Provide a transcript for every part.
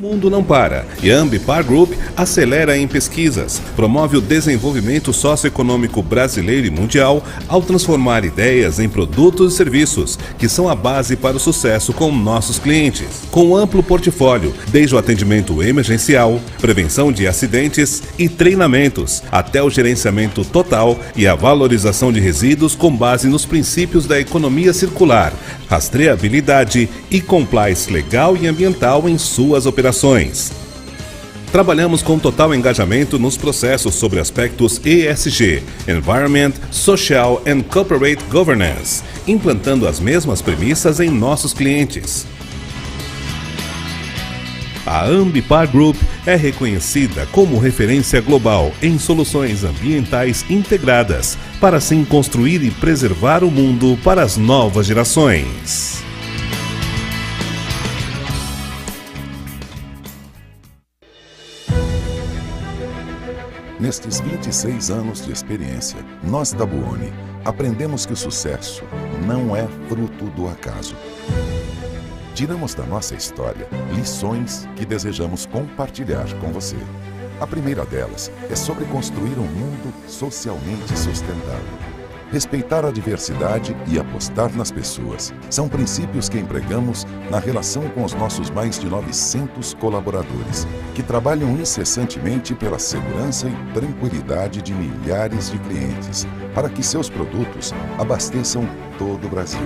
O mundo não para e a Ambipar Group acelera em pesquisas, promove o desenvolvimento socioeconômico brasileiro e mundial ao transformar ideias em produtos e serviços que são a base para o sucesso com nossos clientes. Com um amplo portfólio, desde o atendimento emergencial, prevenção de acidentes e treinamentos, até o gerenciamento total e a valorização de resíduos com base nos princípios da economia circular, rastreabilidade e compliance legal e ambiental em suas operações. Trabalhamos com total engajamento nos processos sobre aspectos ESG, Environment, Social and Corporate Governance, implantando as mesmas premissas em nossos clientes. A Ambipar Group é reconhecida como referência global em soluções ambientais integradas, para assim construir e preservar o mundo para as novas gerações. Nestes 26 anos de experiência, nós da Buoni aprendemos que o sucesso não é fruto do acaso. Tiramos da nossa história lições que desejamos compartilhar com você. A primeira delas é sobre construir um mundo socialmente sustentável. Respeitar a diversidade e apostar nas pessoas são princípios que empregamos na relação com os nossos mais de 900 colaboradores, que trabalham incessantemente pela segurança e tranquilidade de milhares de clientes, para que seus produtos abasteçam todo o Brasil.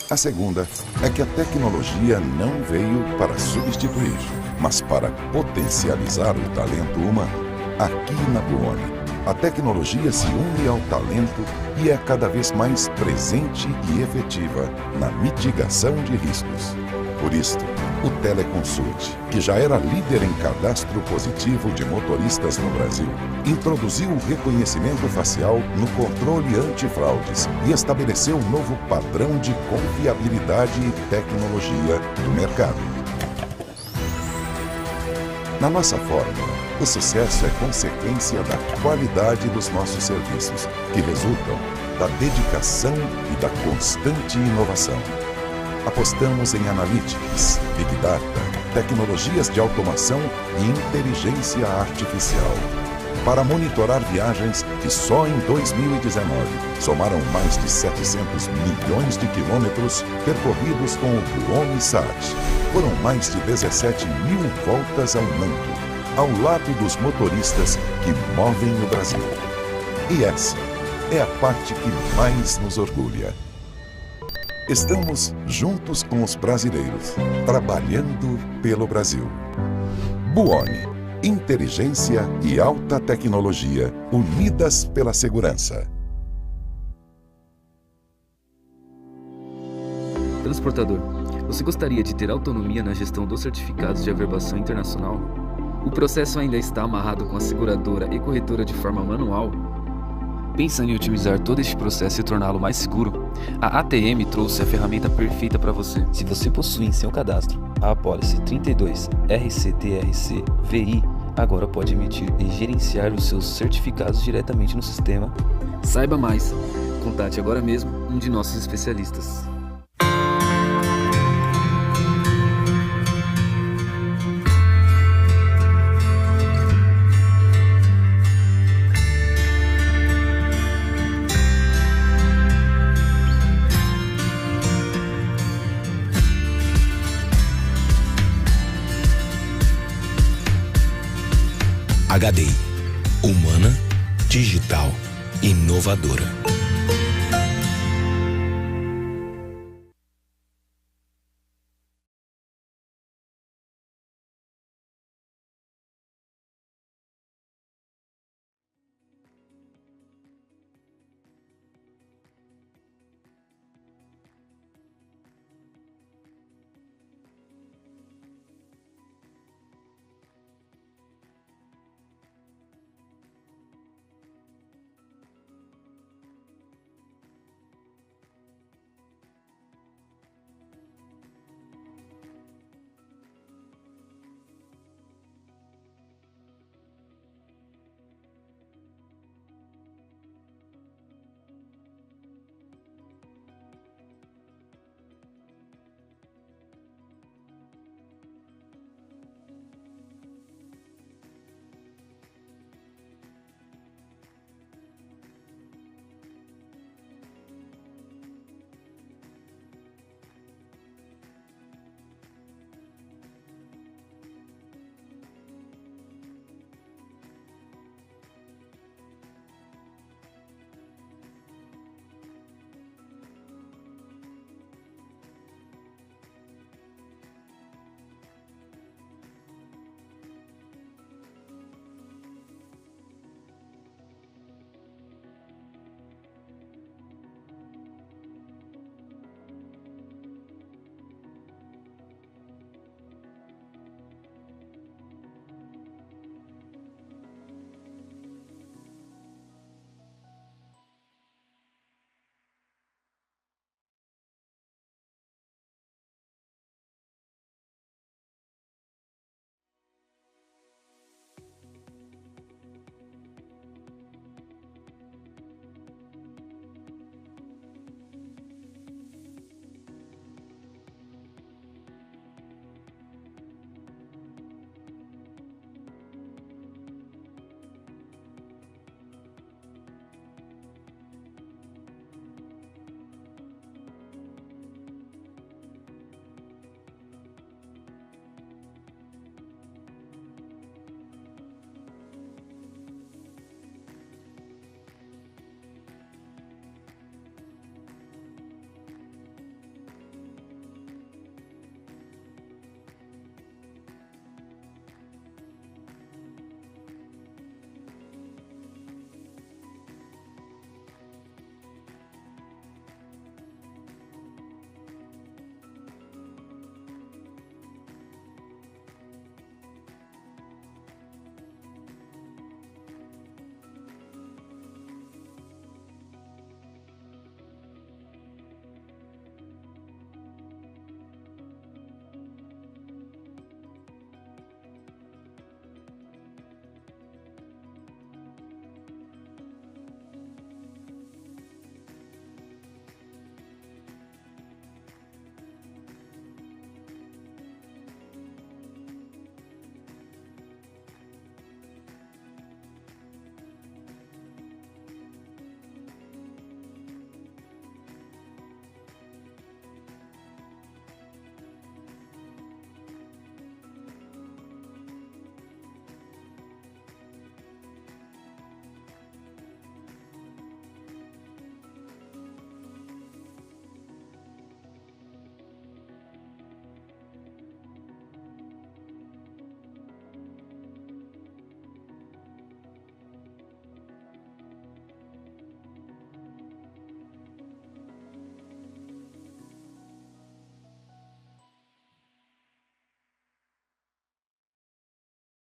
A segunda é que a tecnologia não veio para substituir, mas para potencializar o talento humano. Aqui na Buoni, a tecnologia se une ao talento e é cada vez mais presente e efetiva na mitigação de riscos. Por isto, o Teleconsult, que já era líder em cadastro positivo de motoristas no Brasil, introduziu o reconhecimento facial no controle antifraudes e estabeleceu um novo padrão de confiabilidade e tecnologia do mercado. Na nossa fórmula, o sucesso é consequência da qualidade dos nossos serviços, que resultam da dedicação e da constante inovação. Apostamos em analytics, big data, tecnologias de automação e inteligência artificial para monitorar viagens que só em 2019 somaram mais de 700 milhões de quilômetros percorridos com o Buoni Sat. Foram mais de 17 mil voltas ao mundo, ao lado dos motoristas que movem o Brasil. E essa é a parte que mais nos orgulha. Estamos juntos com os brasileiros, trabalhando pelo Brasil. Buoni, inteligência e alta tecnologia unidas pela segurança. Transportador, você gostaria de ter autonomia na gestão dos certificados de averbação internacional? O processo ainda está amarrado com a seguradora e corretora de forma manual? Pensando em otimizar todo este processo e torná-lo mais seguro, a ATM trouxe a ferramenta perfeita para você. Se você possui em seu cadastro a apólice 32 RCTRC VI, agora pode emitir e gerenciar os seus certificados diretamente no sistema. Saiba mais. Contate agora mesmo um de nossos especialistas. HDI, humana, digital, inovadora.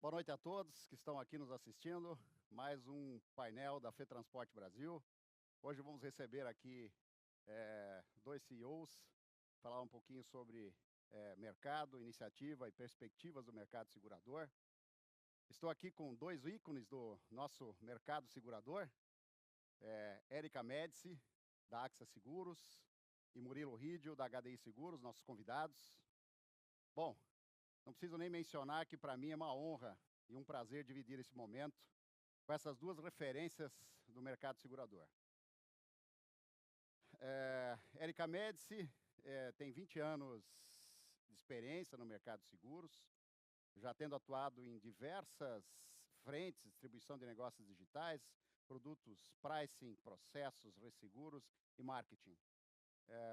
Boa noite a todos que estão aqui nos assistindo. Mais um painel da FETransporte Brasil. Hoje vamos receber aqui dois CEOs, falar um pouquinho sobre mercado, iniciativa e perspectivas do mercado segurador. Estou aqui com dois ícones do nosso mercado segurador, Érica Médici, da AXA Seguros, e Murilo Ridio, da HDI Seguros, nossos convidados. Bom, não preciso nem mencionar que para mim é uma honra e um prazer dividir esse momento com essas duas referências do mercado segurador. Érica Médici tem 20 anos de experiência no mercado de seguros, já tendo atuado em diversas frentes, distribuição de negócios digitais, produtos, pricing, processos, resseguros e marketing.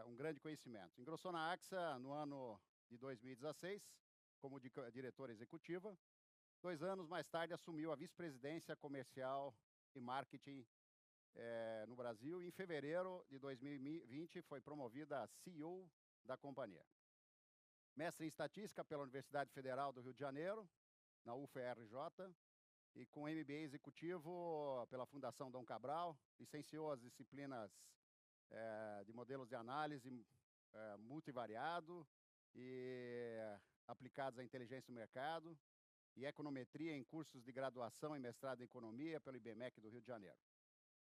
Um grande conhecimento. Ingressou na AXA no ano de 2016, como diretora executiva. 2 anos mais tarde assumiu a vice-presidência comercial e marketing no Brasil e em fevereiro de 2020 foi promovida a CEO da companhia. Mestre em estatística pela Universidade Federal do Rio de Janeiro, na UFRJ, e com MBA executivo pela Fundação Dom Cabral, licenciou as disciplinas de modelos de análise multivariado e aplicados à inteligência do mercado e econometria em cursos de graduação e mestrado em economia pelo IBMEC do Rio de Janeiro.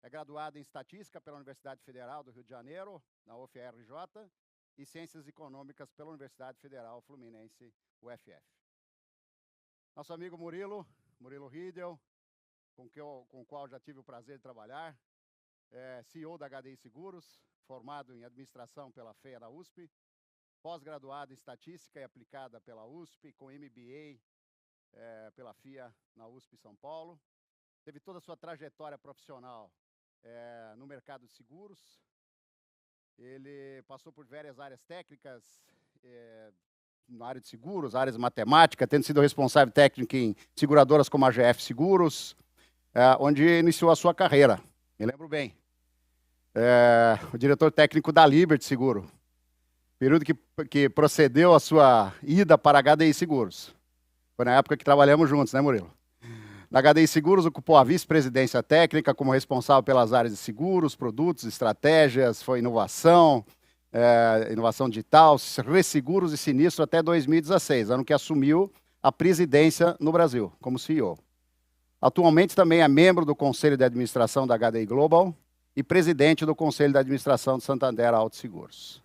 É graduado em estatística pela Universidade Federal do Rio de Janeiro, na UFRJ, e ciências econômicas pela Universidade Federal Fluminense, UFF. Nosso amigo Murilo Ridio, com o qual já tive o prazer de trabalhar, CEO da HDI Seguros, formado em administração pela FEA da USP, pós-graduado em estatística e aplicada pela USP, com MBA pela FIA na USP São Paulo. Teve toda a sua trajetória profissional no mercado de seguros. Ele passou por várias áreas técnicas na área de seguros, áreas de matemática, tendo sido responsável técnico em seguradoras como a GF Seguros, onde iniciou a sua carreira. Me lembro bem. O diretor técnico da Liberty Seguro, período que procedeu a sua ida para a HDI Seguros. Foi na época que trabalhamos juntos, né, Murilo? Na HDI Seguros, ocupou a vice-presidência técnica como responsável pelas áreas de seguros, produtos, estratégias, foi inovação, inovação digital, resseguros e sinistro até 2016, ano que assumiu a presidência no Brasil, como CEO. Atualmente também é membro do Conselho de Administração da HDI Global e presidente do Conselho de Administração do Santander Auto Seguros.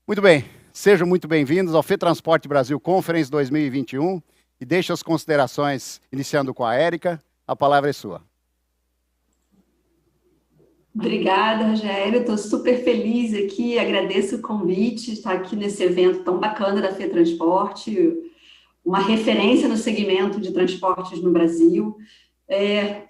Muito bem, sejam muito bem-vindos ao FETransporte Brasil Conference 2021 e deixo as considerações, iniciando com a Érica. A palavra é sua. Obrigada, Rogério. Estou super feliz aqui, agradeço o convite de estar aqui nesse evento tão bacana da FETransporte, uma referência no segmento de transportes no Brasil.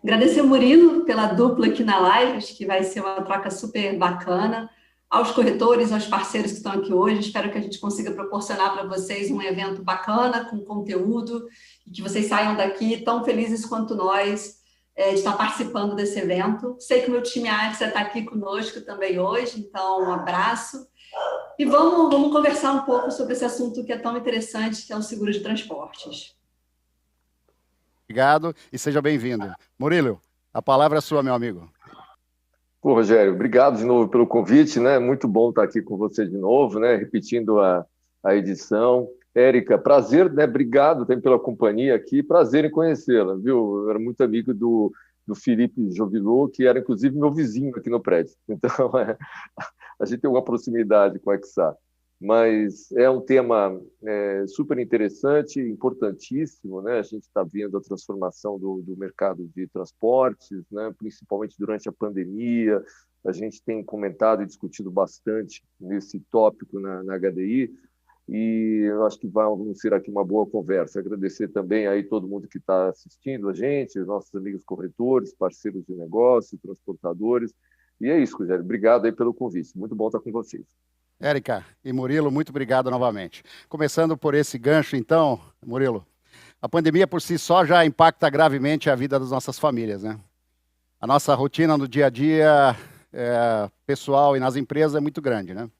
Agradecer ao Murilo pela dupla aqui na live, acho que vai ser uma troca super bacana. Aos corretores, aos parceiros que estão aqui hoje, espero que a gente consiga proporcionar para vocês um evento bacana, com conteúdo, e que vocês saiam daqui tão felizes quanto nós de estar participando desse evento. Sei que o meu time AXA está aqui conosco também hoje, então um abraço. E vamos conversar um pouco sobre esse assunto que é tão interessante, que é o seguro de transportes. Obrigado e seja bem-vindo. Murilo, a palavra é sua, meu amigo. Pô, Rogério, obrigado de novo pelo convite, né? Muito bom estar aqui com você de novo, né? Repetindo a edição. Érica, prazer, né? Obrigado também pela companhia aqui, prazer em conhecê-la, viu? Eu era muito amigo do Felipe Jovilô, que era inclusive meu vizinho aqui no prédio. Então, a gente tem uma proximidade com a XA. Mas é um tema super interessante, importantíssimo, né? A gente está vendo a transformação do mercado de transportes, né? Principalmente durante a pandemia. A gente tem comentado e discutido bastante nesse tópico na HDI, e eu acho que vai ser aqui uma boa conversa. Agradecer também aí todo mundo que está assistindo a gente, os nossos amigos corretores, parceiros de negócio, transportadores. E é isso, Rogério. Obrigado aí pelo convite. Muito bom estar com vocês. Érica e Murilo, muito obrigado novamente. Começando por esse gancho, então, Murilo, a pandemia por si só já impacta gravemente a vida das nossas famílias, né? A nossa rotina no dia a dia, pessoal e nas empresas é muito grande, né?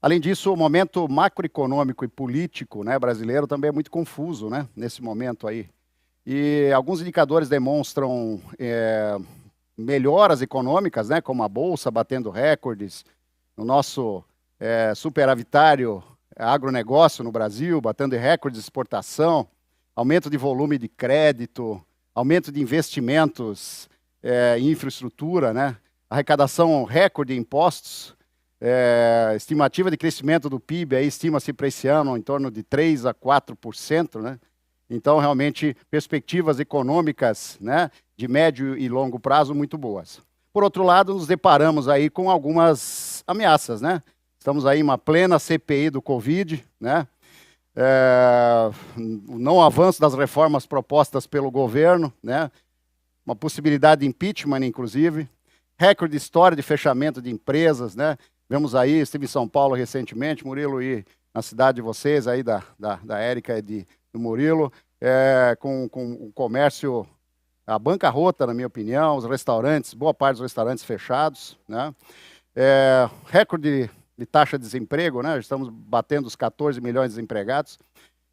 Além disso, o momento macroeconômico e político, né, brasileiro também é muito confuso, né, nesse momento aí. e alguns indicadores demonstram melhoras econômicas, né, como a Bolsa batendo recordes, o nosso superavitário agronegócio no Brasil, batendo recordes de exportação, aumento de volume de crédito, aumento de investimentos em infraestrutura, né? Arrecadação recorde de impostos, estimativa de crescimento do PIB, aí estima-se para esse ano em torno de 3% a 4%, né? Então, realmente, perspectivas econômicas, né, de médio e longo prazo muito boas. Por outro lado, nos deparamos aí com algumas ameaças, né? Estamos aí em uma plena CPI do Covid, né? O não avanço das reformas propostas pelo governo, né? Uma possibilidade de impeachment, inclusive, recorde histórico de fechamento de empresas, né? Vemos aí, estive em São Paulo recentemente, Murilo, e na cidade de vocês, aí da Érica e do Murilo, com o comércio, a bancarrota, na minha opinião, os restaurantes, boa parte dos restaurantes fechados, né? Recorde de taxa de desemprego, né? Estamos batendo os 14 milhões de desempregados,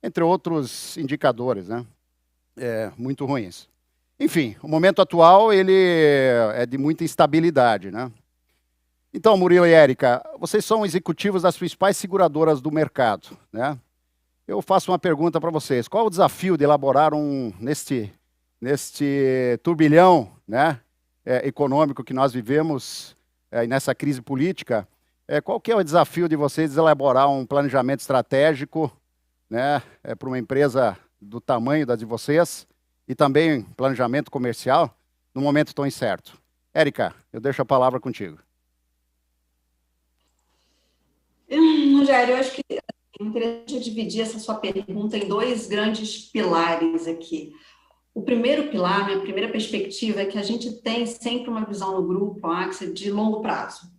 entre outros indicadores, né? Muito ruins. Enfim, o momento atual ele é de muita instabilidade, né? Então, Murilo e Érica, vocês são executivos das principais seguradoras do mercado, né? Eu faço uma pergunta para vocês. Qual o desafio de elaborar neste turbilhão, né, econômico que nós vivemos e nessa crise política? Qual que é o desafio de vocês de elaborar um planejamento estratégico, né, para uma empresa do tamanho da de vocês e também planejamento comercial num momento tão incerto? Érica, eu deixo a palavra contigo. Rogério, eu acho que é interessante dividir essa sua pergunta em dois grandes pilares aqui. O primeiro pilar, minha primeira perspectiva, é que a gente tem sempre uma visão no grupo, a Axia, de longo prazo.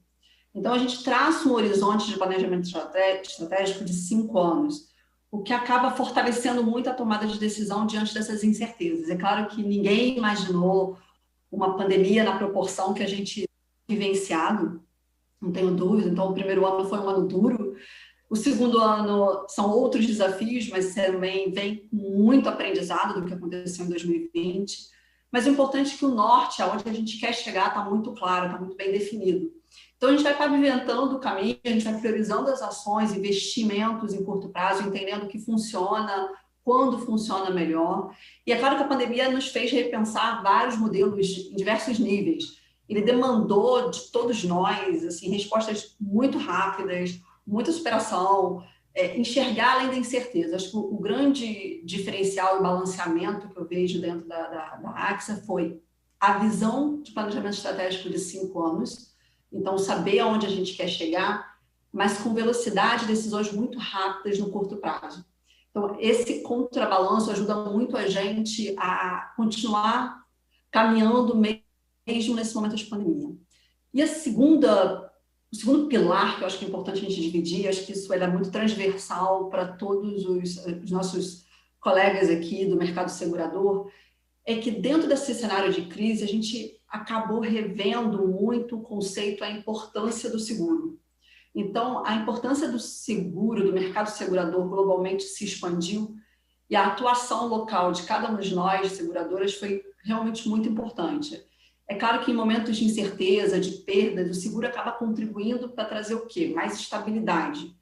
Então, a gente traça um horizonte de planejamento estratégico de 5 anos, o que acaba fortalecendo muito a tomada de decisão diante dessas incertezas. É claro que ninguém imaginou uma pandemia na proporção que a gente vivenciado, não tenho dúvida. Então, o primeiro ano foi um ano duro. O segundo ano são outros desafios, mas também vem muito aprendizado do que aconteceu em 2020. Mas o importante é que o norte, aonde a gente quer chegar, está muito claro, está muito bem definido. Então, a gente vai pavimentando o caminho, a gente vai priorizando as ações, investimentos em curto prazo, entendendo o que funciona, quando funciona melhor. E é claro que a pandemia nos fez repensar vários modelos em diversos níveis. Ele demandou de todos nós assim, respostas muito rápidas, muita superação, enxergar além da incerteza. Acho que o grande diferencial e balanceamento que eu vejo dentro da Axia foi a visão de planejamento estratégico de 5 anos, então saber aonde a gente quer chegar, mas com velocidade, decisões muito rápidas no curto prazo. Então, esse contrabalanço ajuda muito a gente a continuar caminhando mesmo nesse momento de pandemia. E o segundo pilar, que eu acho que é importante a gente dividir, acho que isso é muito transversal para todos os nossos colegas aqui do mercado segurador, é que dentro desse cenário de crise, a gente acabou revendo muito o conceito, a importância do seguro. Então, a importância do seguro, do mercado segurador globalmente se expandiu e a atuação local de cada um de nós, seguradoras, foi realmente muito importante. É claro que em momentos de incerteza, de perdas, o seguro acaba contribuindo para trazer o quê? Mais estabilidade,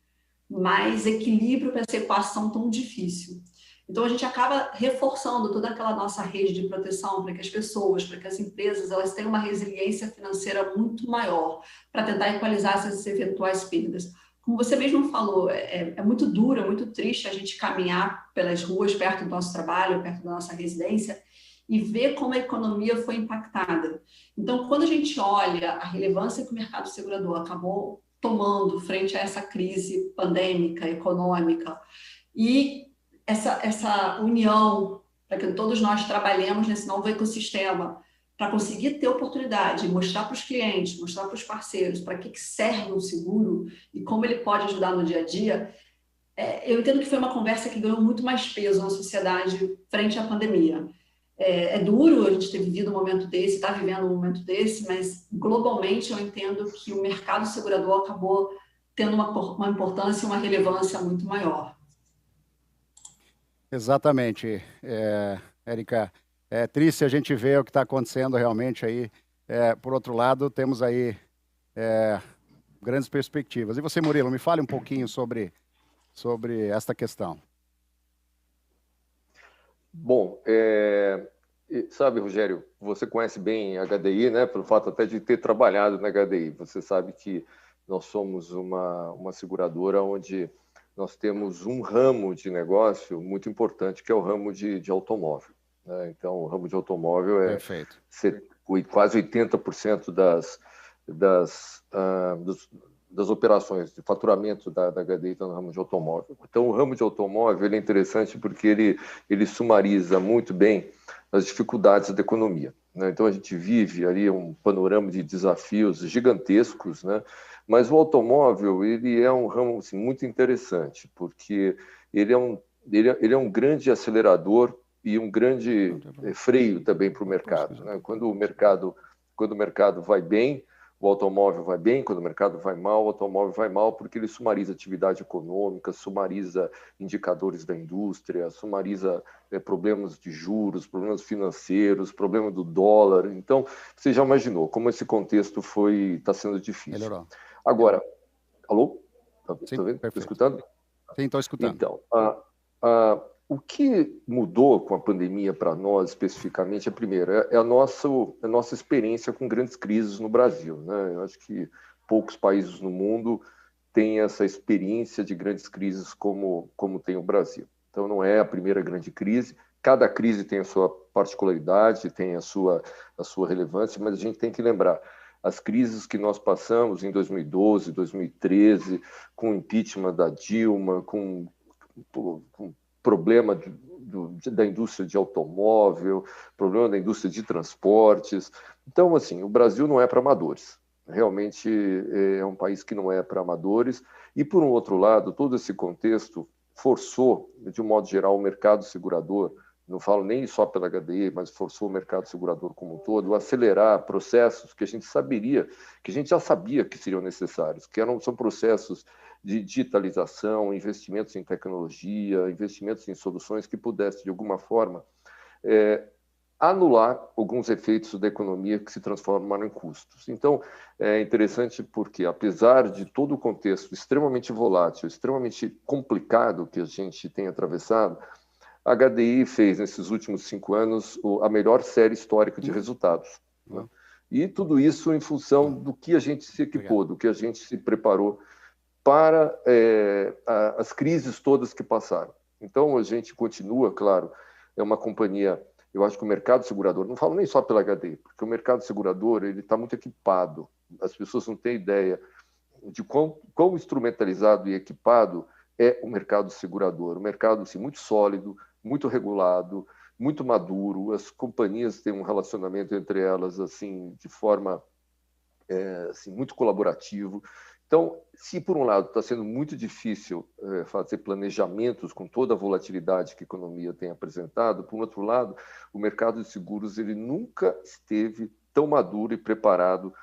mais equilíbrio para essa equação tão difícil. Então, a gente acaba reforçando toda aquela nossa rede de proteção para que as pessoas, para que as empresas, elas tenham uma resiliência financeira muito maior para tentar equalizar essas eventuais perdas. Como você mesmo falou, é muito duro, é muito triste a gente caminhar pelas ruas perto do nosso trabalho, perto da nossa residência, e ver como a economia foi impactada. Então, quando a gente olha a relevância que o mercado segurador acabou tomando frente a essa crise pandêmica, econômica, e essa união para que todos nós trabalhemos nesse novo ecossistema, para conseguir ter oportunidade, mostrar para os clientes, mostrar para os parceiros para que serve o seguro e como ele pode ajudar no dia a dia, eu entendo que foi uma conversa que ganhou muito mais peso na sociedade frente à pandemia. É duro a gente ter vivido um momento desse, estar vivendo um momento desse, mas globalmente eu entendo que o mercado segurador acabou tendo uma importância e uma relevância muito maior. Exatamente, Érica, é triste a gente ver o que está acontecendo realmente aí. Por outro lado, temos aí grandes perspectivas. E você, Murilo, me fale um pouquinho sobre esta questão. Bom, sabe, Rogério, você conhece bem a HDI, né? Pelo fato até de ter trabalhado na HDI. Você sabe que nós somos uma seguradora onde nós temos um ramo de negócio muito importante, que é o ramo de automóvel, né? Então, o ramo de automóvel é quase 80% das operações de faturamento da HDI está no ramo de automóvel. Então, o ramo de automóvel ele é interessante porque ele sumariza muito bem as dificuldades da economia, né? Então, a gente vive ali um panorama de desafios gigantescos, né? Mas o automóvel ele é um ramo assim, muito interessante, porque ele é um grande acelerador e um grande freio também para o mercado, né? Quando o mercado vai bem, o automóvel vai bem. Quando o mercado vai mal, o automóvel vai mal, porque ele sumariza atividade econômica, sumariza indicadores da indústria, sumariza problemas de juros, problemas financeiros, problema do dólar. Então, você já imaginou como esse contexto está sendo difícil. Melhorou. Agora, alô? Sim, Está escutando? Sim, estou escutando. Então, o que mudou com a pandemia para nós, especificamente, é a nossa experiência com grandes crises no Brasil, né? Eu acho que poucos países no mundo têm essa experiência de grandes crises como tem o Brasil. Então, não é a primeira grande crise. Cada crise tem a sua particularidade, tem a sua relevância, mas a gente tem que lembrar as crises que nós passamos em 2012, 2013, com o impeachment da Dilma, com problema da indústria de automóvel, problema da indústria de transportes. Então, assim, o Brasil não é para amadores. Realmente é um país que não é para amadores. E, por um outro lado, todo esse contexto forçou, de um modo geral, o mercado segurador, não falo nem só pela HDI, mas forçou o mercado segurador como um todo a acelerar processos que a gente já sabia que seriam necessários, são processos de digitalização, investimentos em tecnologia, investimentos em soluções que pudessem, de alguma forma, anular alguns efeitos da economia que se transformaram em custos. Então, é interessante porque, apesar de todo o contexto extremamente volátil, extremamente complicado que a gente tem atravessado, a HDI fez, nesses últimos 5 anos, a melhor série histórica de resultados, né? E tudo isso em função do que a gente se equipou, do que a gente se preparou para as crises todas que passaram. Então, a gente continua, claro, é uma companhia, eu acho que o mercado segurador, não falo nem só pela HDI, porque o mercado segurador está muito equipado, as pessoas não têm ideia de quão instrumentalizado e equipado é o mercado segurador. O mercado assim, muito sólido, muito regulado, muito maduro, as companhias têm um relacionamento entre elas assim de forma assim, muito colaborativo. Então, se por um lado está sendo muito difícil fazer planejamentos com toda a volatilidade que a economia tem apresentado, por outro lado, o mercado de seguros ele nunca esteve tão maduro e preparado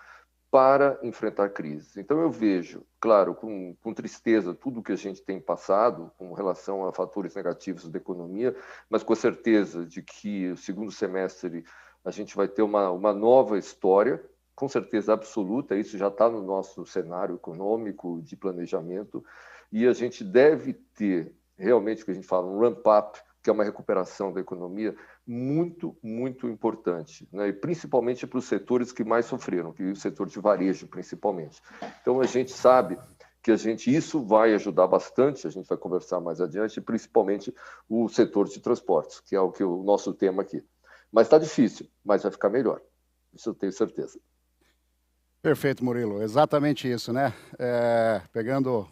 para enfrentar crises. Então, eu vejo, claro, com tristeza, tudo que a gente tem passado com relação a fatores negativos da economia, mas com a certeza de que o segundo semestre a gente vai ter uma nova história, com certeza absoluta, isso já está no nosso cenário econômico de planejamento, e a gente deve ter, realmente, o que a gente fala, um ramp-up, que é uma recuperação da economia muito, muito importante, né? E principalmente para os setores que mais sofreram, que é o setor de varejo, principalmente. Então, a gente sabe que isso vai ajudar bastante, a gente vai conversar mais adiante, principalmente o setor de transportes, que é o nosso tema aqui. Mas está difícil, mas vai ficar melhor, isso eu tenho certeza. Perfeito, Murilo, exatamente isso, né? Pegando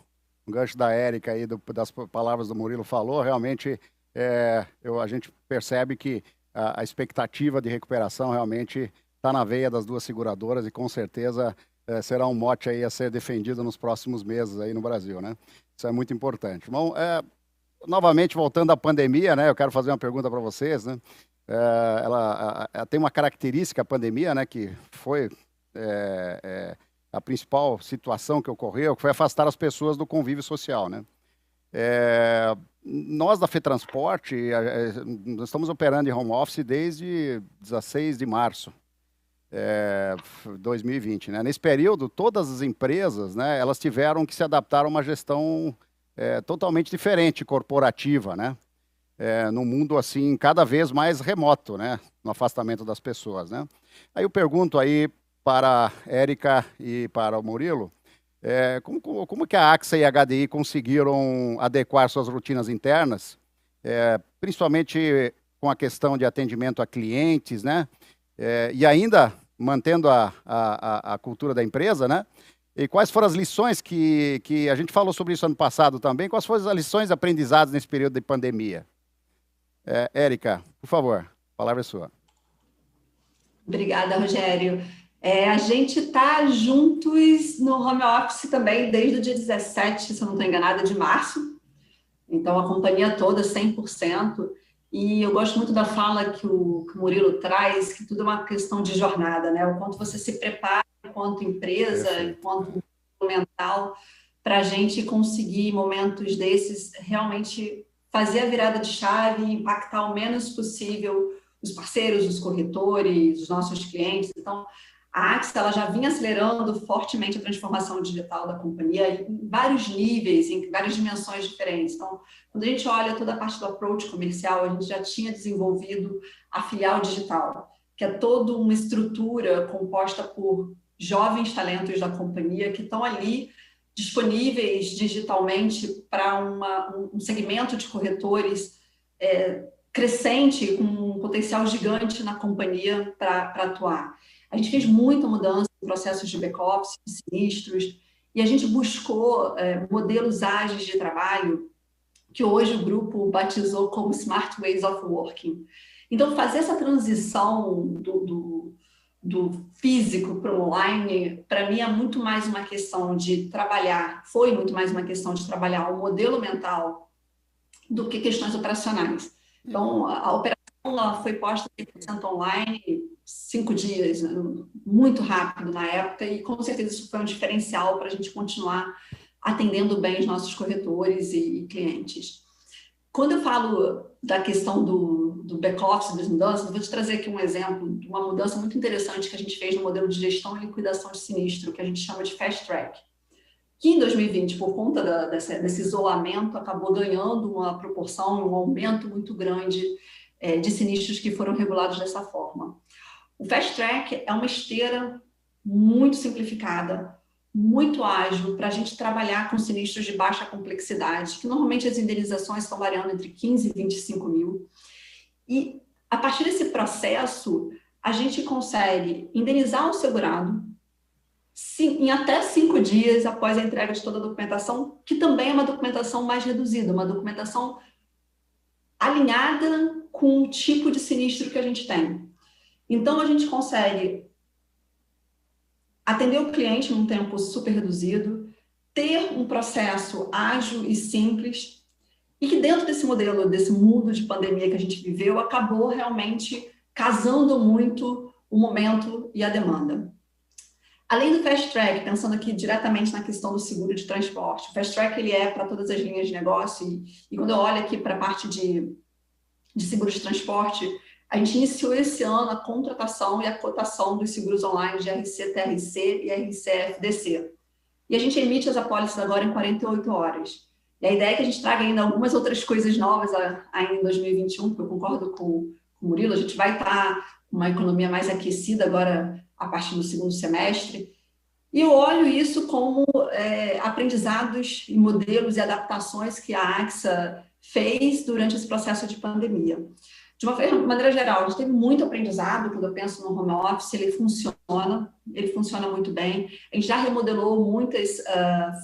um gancho da Érica aí, das palavras do Murilo falou, realmente a gente percebe que a expectativa de recuperação realmente está na veia das duas seguradoras e com certeza será um mote aí a ser defendido nos próximos meses aí no Brasil, né? Isso é muito importante. Bom, novamente voltando à pandemia, né? Eu quero fazer uma pergunta para vocês, né? Ela tem uma característica, a pandemia, né? Que foi a principal situação que ocorreu, que foi afastar as pessoas do convívio social, né? Nós da FETransporte, nós estamos operando em home office desde 16 de março de 2020. Né? Nesse período, todas as empresas, né, elas tiveram que se adaptar a uma gestão totalmente diferente, corporativa, né? No mundo assim cada vez mais remoto, né? No afastamento das pessoas, né? Aí eu pergunto aí para a Érica e para o Murilo, como que a AXA e a HDI conseguiram adequar suas rotinas internas, principalmente com a questão de atendimento a clientes, né? E ainda mantendo a cultura da empresa, né? E quais foram as lições que a gente falou sobre isso ano passado também, quais foram as lições aprendizadas nesse período de pandemia? Érica, por favor, a palavra é sua. Obrigada, Rogério. A gente está juntos no home office também desde o dia 17, se eu não estou enganada, de março. Então, a companhia toda, 100%. E eu gosto muito da fala que o Murilo traz, que tudo é uma questão de jornada, né? O quanto você se prepara enquanto empresa, enquanto mental, para a gente conseguir momentos desses realmente fazer a virada de chave e impactar o menos possível os parceiros, os corretores, os nossos clientes. Então, a AXA ela já vinha acelerando fortemente a transformação digital da companhia em vários níveis, em várias dimensões diferentes. Então, quando a gente olha toda a parte do approach comercial, a gente já tinha desenvolvido a filial digital, que é toda uma estrutura composta por jovens talentos da companhia que estão ali disponíveis digitalmente para um segmento de corretores crescente, com um potencial gigante na companhia para atuar. A gente fez muita mudança em processos de back-office, sinistros, e a gente buscou modelos ágeis de trabalho que hoje o grupo batizou como Smart Ways of Working. Então, fazer essa transição do físico para o online, para mim, é muito mais uma questão de trabalhar, foi muito mais uma questão de trabalhar o modelo mental do que questões operacionais. Então, a operação ela foi posta 100% online 5 dias, né? Muito rápido na época, e com certeza isso foi um diferencial para a gente continuar atendendo bem os nossos corretores e clientes. Quando eu falo da questão do back-office, das mudanças, eu vou te trazer aqui um exemplo de uma mudança muito interessante que a gente fez no modelo de gestão e liquidação de sinistro, que a gente chama de Fast Track, que em 2020, por conta desse isolamento, acabou ganhando uma proporção, um aumento muito grande de sinistros que foram regulados dessa forma. O Fast Track é uma esteira muito simplificada, muito ágil, para a gente trabalhar com sinistros de baixa complexidade, que normalmente as indenizações estão variando entre 15 e 25 mil. E, a partir desse processo, a gente consegue indenizar o segurado em até 5 dias após a entrega de toda a documentação, que também é uma documentação mais reduzida, uma documentação alinhada com o tipo de sinistro que a gente tem. Então, a gente consegue atender o cliente num tempo super reduzido, ter um processo ágil e simples, e que dentro desse modelo, desse mundo de pandemia que a gente viveu, acabou realmente casando muito o momento e a demanda. Além do Fast Track, pensando aqui diretamente na questão do seguro de transporte, o Fast Track ele é para todas as linhas de negócio, e quando eu olho aqui para a parte de seguro de transporte, a gente iniciou esse ano a contratação e a cotação dos seguros online de RC-TRC e RC-FDC. E a gente emite as apólices agora em 48 horas. E a ideia é que a gente traga ainda algumas outras coisas novas ainda em 2021, porque eu concordo com o Murilo, a gente vai estar com uma economia mais aquecida agora a partir do segundo semestre. E eu olho isso como aprendizados e modelos e adaptações que a AXA fez durante esse processo de pandemia. De uma maneira geral, a gente teve muito aprendizado. Quando eu penso no home office, ele funciona muito bem. A gente já remodelou muitas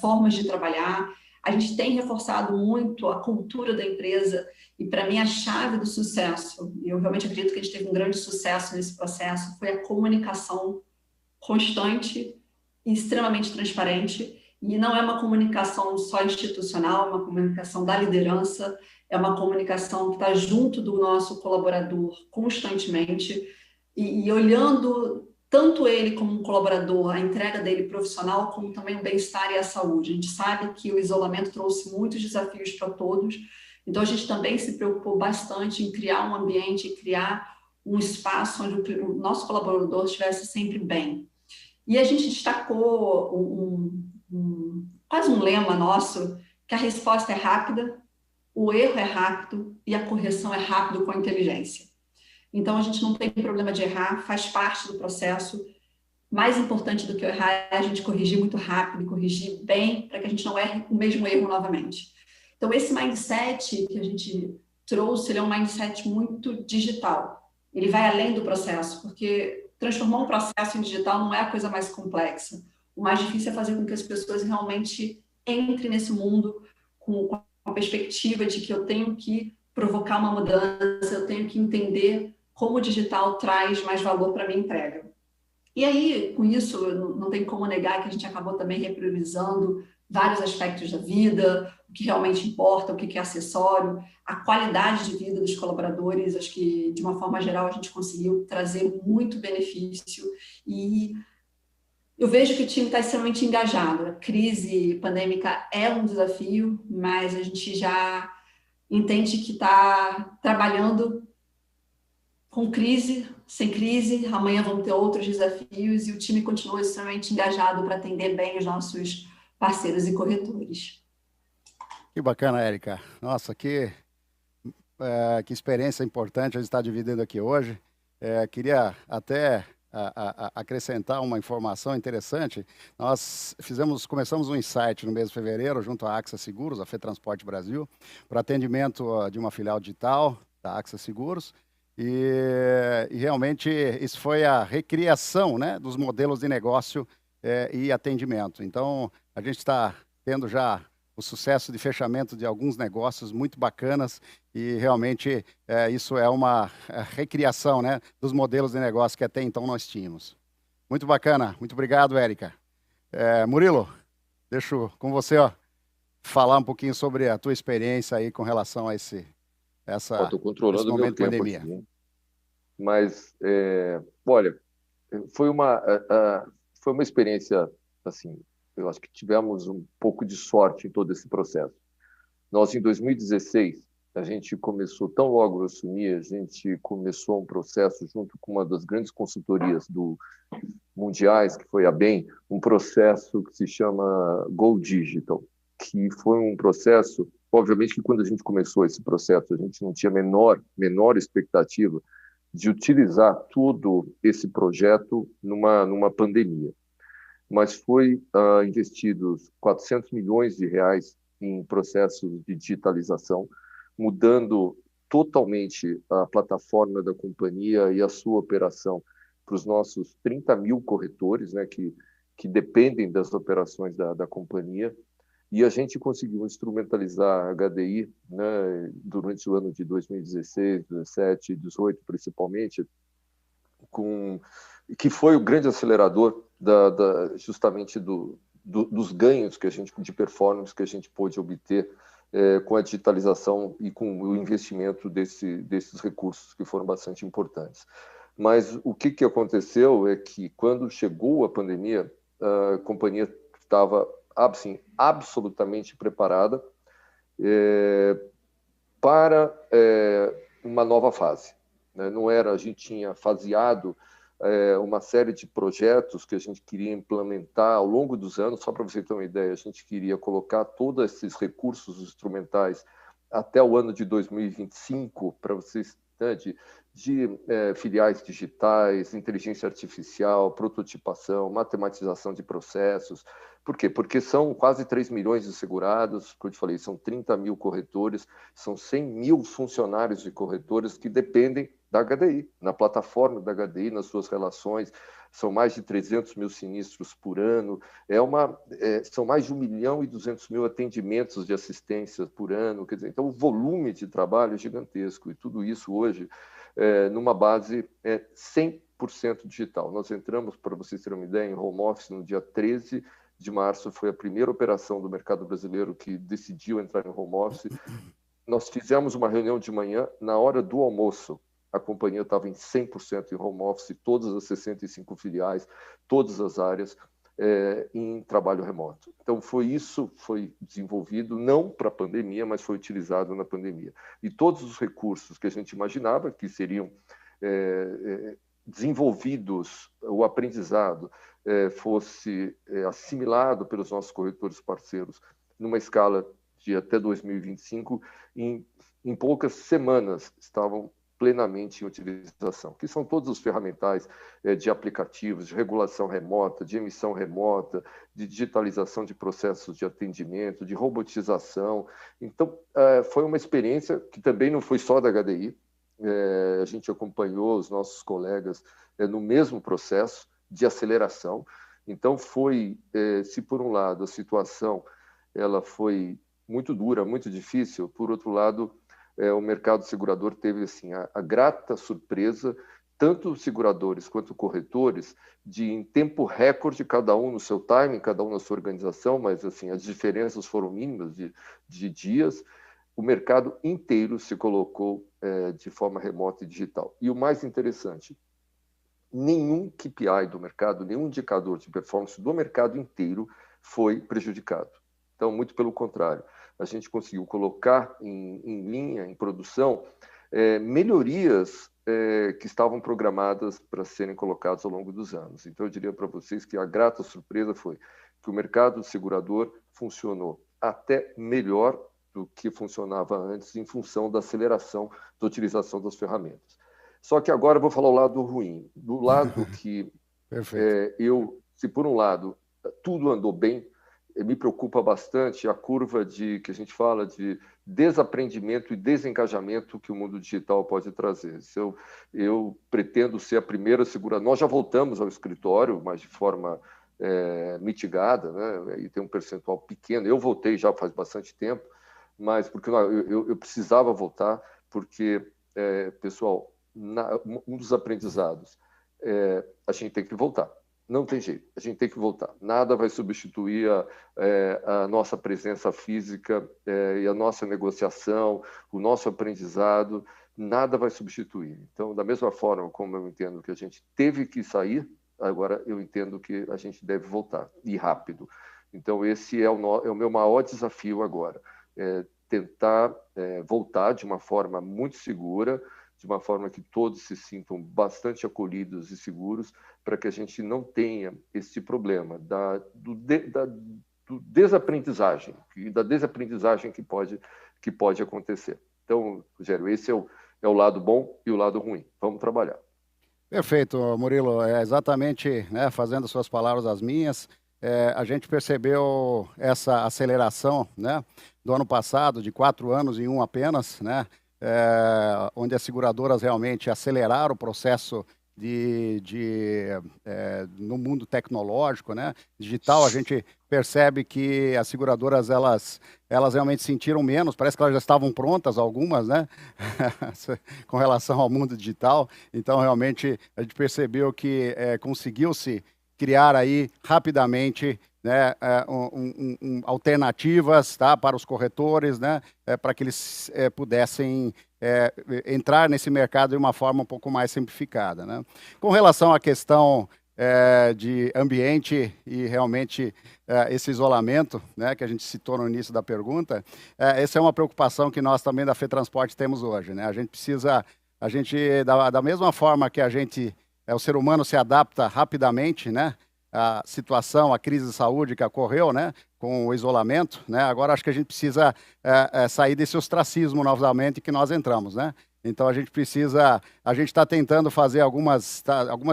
formas de trabalhar, a gente tem reforçado muito a cultura da empresa, e para mim a chave do sucesso, e eu realmente acredito que a gente teve um grande sucesso nesse processo, foi a comunicação constante e extremamente transparente. E não é uma comunicação só institucional, é uma comunicação da liderança, é uma comunicação que está junto do nosso colaborador constantemente e olhando tanto ele como um colaborador, a entrega dele profissional, como também o bem-estar e a saúde. A gente sabe que o isolamento trouxe muitos desafios para todos, então a gente também se preocupou bastante em criar um ambiente, criar um espaço onde o nosso colaborador estivesse sempre bem. E a gente destacou quase um lema nosso, que a resposta é rápida, o erro é rápido e a correção é rápido com a inteligência. Então, a gente não tem problema de errar, faz parte do processo. Mais importante do que errar é a gente corrigir muito rápido, corrigir bem, para que a gente não erre o mesmo erro novamente. Então, esse mindset que a gente trouxe, ele é um mindset muito digital. Ele vai além do processo, porque transformar um processo em digital não é a coisa mais complexa. O mais difícil é fazer com que as pessoas realmente entrem nesse mundo com a perspectiva de que eu tenho que provocar uma mudança, eu tenho que entender como o digital traz mais valor para a minha entrega. E aí, com isso, não tem como negar que a gente acabou também repriorizando vários aspectos da vida, o que realmente importa, o que é acessório, a qualidade de vida dos colaboradores. Acho que, de uma forma geral, a gente conseguiu trazer muito benefício e eu vejo que o time está extremamente engajado. A crise pandêmica é um desafio, mas a gente já entende que está trabalhando com crise, sem crise. Amanhã vão ter outros desafios e o time continua extremamente engajado para atender bem os nossos parceiros e corretores. Que bacana, Érica. Nossa, que experiência importante a gente está dividindo aqui hoje. Queria até acrescentar uma informação interessante. Nós começamos um insight no mês de fevereiro, junto à AXA Seguros, a FETransporte Brasil, para atendimento de uma filial digital da AXA Seguros. E realmente isso foi a recriação, né, dos modelos de negócio e atendimento. Então, a gente está tendo já o sucesso de fechamento de alguns negócios muito bacanas e realmente isso é uma recriação, né, dos modelos de negócio que até então nós tínhamos. Muito bacana, muito obrigado, Érica. Murilo, deixo com você falar um pouquinho sobre a tua experiência aí com relação a esse controlando momento de pandemia. Aqui, mas, olha, foi uma experiência, assim, eu acho que tivemos um pouco de sorte em todo esse processo. Nós, em 2016, a gente começou, tão logo eu assumi, a gente começou um processo junto com uma das grandes consultorias mundiais, que foi a BEM, um processo que se chama Go Digital, que foi um processo, obviamente que quando a gente começou esse processo, a gente não tinha menor expectativa de utilizar todo esse projeto numa pandemia. Mas foi investidos 400 milhões de reais em processos de digitalização, mudando totalmente a plataforma da companhia e a sua operação para os nossos 30 mil corretores, né, que dependem das operações da companhia. E a gente conseguiu instrumentalizar a HDI, né, durante o ano de 2016, 2017 e 2018, principalmente, que foi o grande acelerador justamente dos ganhos de performance que a gente pôde obter com a digitalização e com o investimento desses recursos que foram bastante importantes. Mas o que aconteceu é que, quando chegou a pandemia, a companhia estava assim, absolutamente preparada para uma nova fase. Né? A gente tinha faseado uma série de projetos que a gente queria implementar ao longo dos anos. Só para você ter uma ideia, a gente queria colocar todos esses recursos instrumentais até o ano de 2025, para vocês, né, de filiais digitais, inteligência artificial, prototipação, matematização de processos. Por quê? Porque são quase 3 milhões de segurados, como eu te falei, são 30 mil corretores, são 100 mil funcionários de corretores que dependem da HDI, na plataforma da HDI, nas suas relações. São mais de 300 mil sinistros por ano, são mais de 1.200.000 atendimentos de assistência por ano. Quer dizer, então, o volume de trabalho é gigantesco, e tudo isso hoje numa base 100% digital. Nós entramos, para vocês terem uma ideia, em home office no dia 13 de março, foi a primeira operação do mercado brasileiro que decidiu entrar em home office. Nós fizemos uma reunião de manhã, na hora do almoço, a companhia estava em 100% em home office, todas as 65 filiais, todas as áreas em trabalho remoto. Então, foi desenvolvido não para a pandemia, mas foi utilizado na pandemia. E todos os recursos que a gente imaginava que seriam desenvolvidos, o aprendizado fosse assimilado pelos nossos corretores parceiros numa escala de até 2025, em poucas semanas estavam plenamente em utilização, que são todos os ferramentais de aplicativos, de regulação remota, de emissão remota, de digitalização de processos de atendimento, de robotização. Então, foi uma experiência que também não foi só da HDI, a gente acompanhou os nossos colegas no mesmo processo de aceleração. Então, se por um lado a situação ela foi muito dura, muito difícil, por outro lado, o mercado segurador teve assim, a grata surpresa, tanto os seguradores quanto corretores, de em tempo recorde, cada um no seu timing, cada um na sua organização, mas assim, as diferenças foram mínimas de dias, o mercado inteiro se colocou de forma remota e digital. E o mais interessante, nenhum KPI do mercado, nenhum indicador de performance do mercado inteiro foi prejudicado. Então, muito pelo contrário, a gente conseguiu colocar em linha, em produção, melhorias que estavam programadas para serem colocadas ao longo dos anos. Então, eu diria para vocês que a grata surpresa foi que o mercado segurador funcionou até melhor do que funcionava antes, em função da aceleração da utilização das ferramentas. Só que agora eu vou falar o lado ruim. Do lado que se por um lado tudo andou bem, me preocupa bastante a curva que a gente fala de desaprendimento e desengajamento que o mundo digital pode trazer. Eu pretendo ser a primeira seguradora. Nós já voltamos ao escritório, mas de forma mitigada, né? E tem um percentual pequeno. Eu voltei já faz bastante tempo, mas porque eu precisava voltar, porque, pessoal, um dos aprendizados, a gente tem que voltar. Não tem jeito, a gente tem que voltar. Nada vai substituir a nossa presença física e a nossa negociação, o nosso aprendizado, nada vai substituir. Então, da mesma forma como eu entendo que a gente teve que sair, agora eu entendo que a gente deve voltar, e rápido. Então, esse é o meu maior desafio agora, tentar voltar de uma forma muito segura, de uma forma que todos se sintam bastante acolhidos e seguros, para que a gente não tenha esse problema do desaprendizagem, da desaprendizagem que pode acontecer. Então, Rogério, esse é o lado bom e o lado ruim. Vamos trabalhar. Perfeito, Murilo. Exatamente, né, fazendo suas palavras as minhas, a gente percebeu essa aceleração, né, do ano passado, de 4 anos em um apenas, né, onde as seguradoras realmente aceleraram o processo no mundo tecnológico, né, digital. A gente percebe que as seguradoras elas realmente sentiram menos, parece que elas já estavam prontas, algumas, né, com relação ao mundo digital. Então, realmente, a gente percebeu que conseguiu-se criar aí rapidamente, né, alternativas, tá, para os corretores, né, para que eles pudessem entrar nesse mercado de uma forma um pouco mais simplificada, né. Com relação à questão de ambiente e realmente esse isolamento, né, que a gente citou no início da pergunta, essa é uma preocupação que nós também da FETransporte temos hoje, né. A gente precisa, da mesma forma que o ser humano se adapta rapidamente, né, a situação, a crise de saúde que ocorreu, né, com o isolamento, né, agora acho que a gente precisa sair desse ostracismo novamente que nós entramos, né. Então a gente está tentando fazer algumas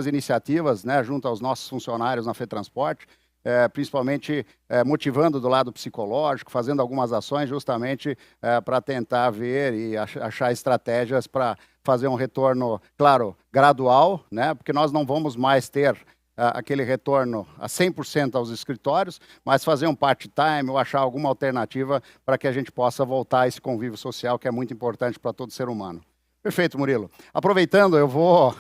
iniciativas, né, junto aos nossos funcionários na FETransporte, principalmente motivando do lado psicológico, fazendo algumas ações justamente para tentar ver e achar estratégias para fazer um retorno, claro, gradual, né, porque nós não vamos mais ter aquele retorno a 100% aos escritórios, mas fazer um part-time ou achar alguma alternativa para que a gente possa voltar a esse convívio social que é muito importante para todo ser humano. Perfeito, Murilo. Aproveitando, eu vou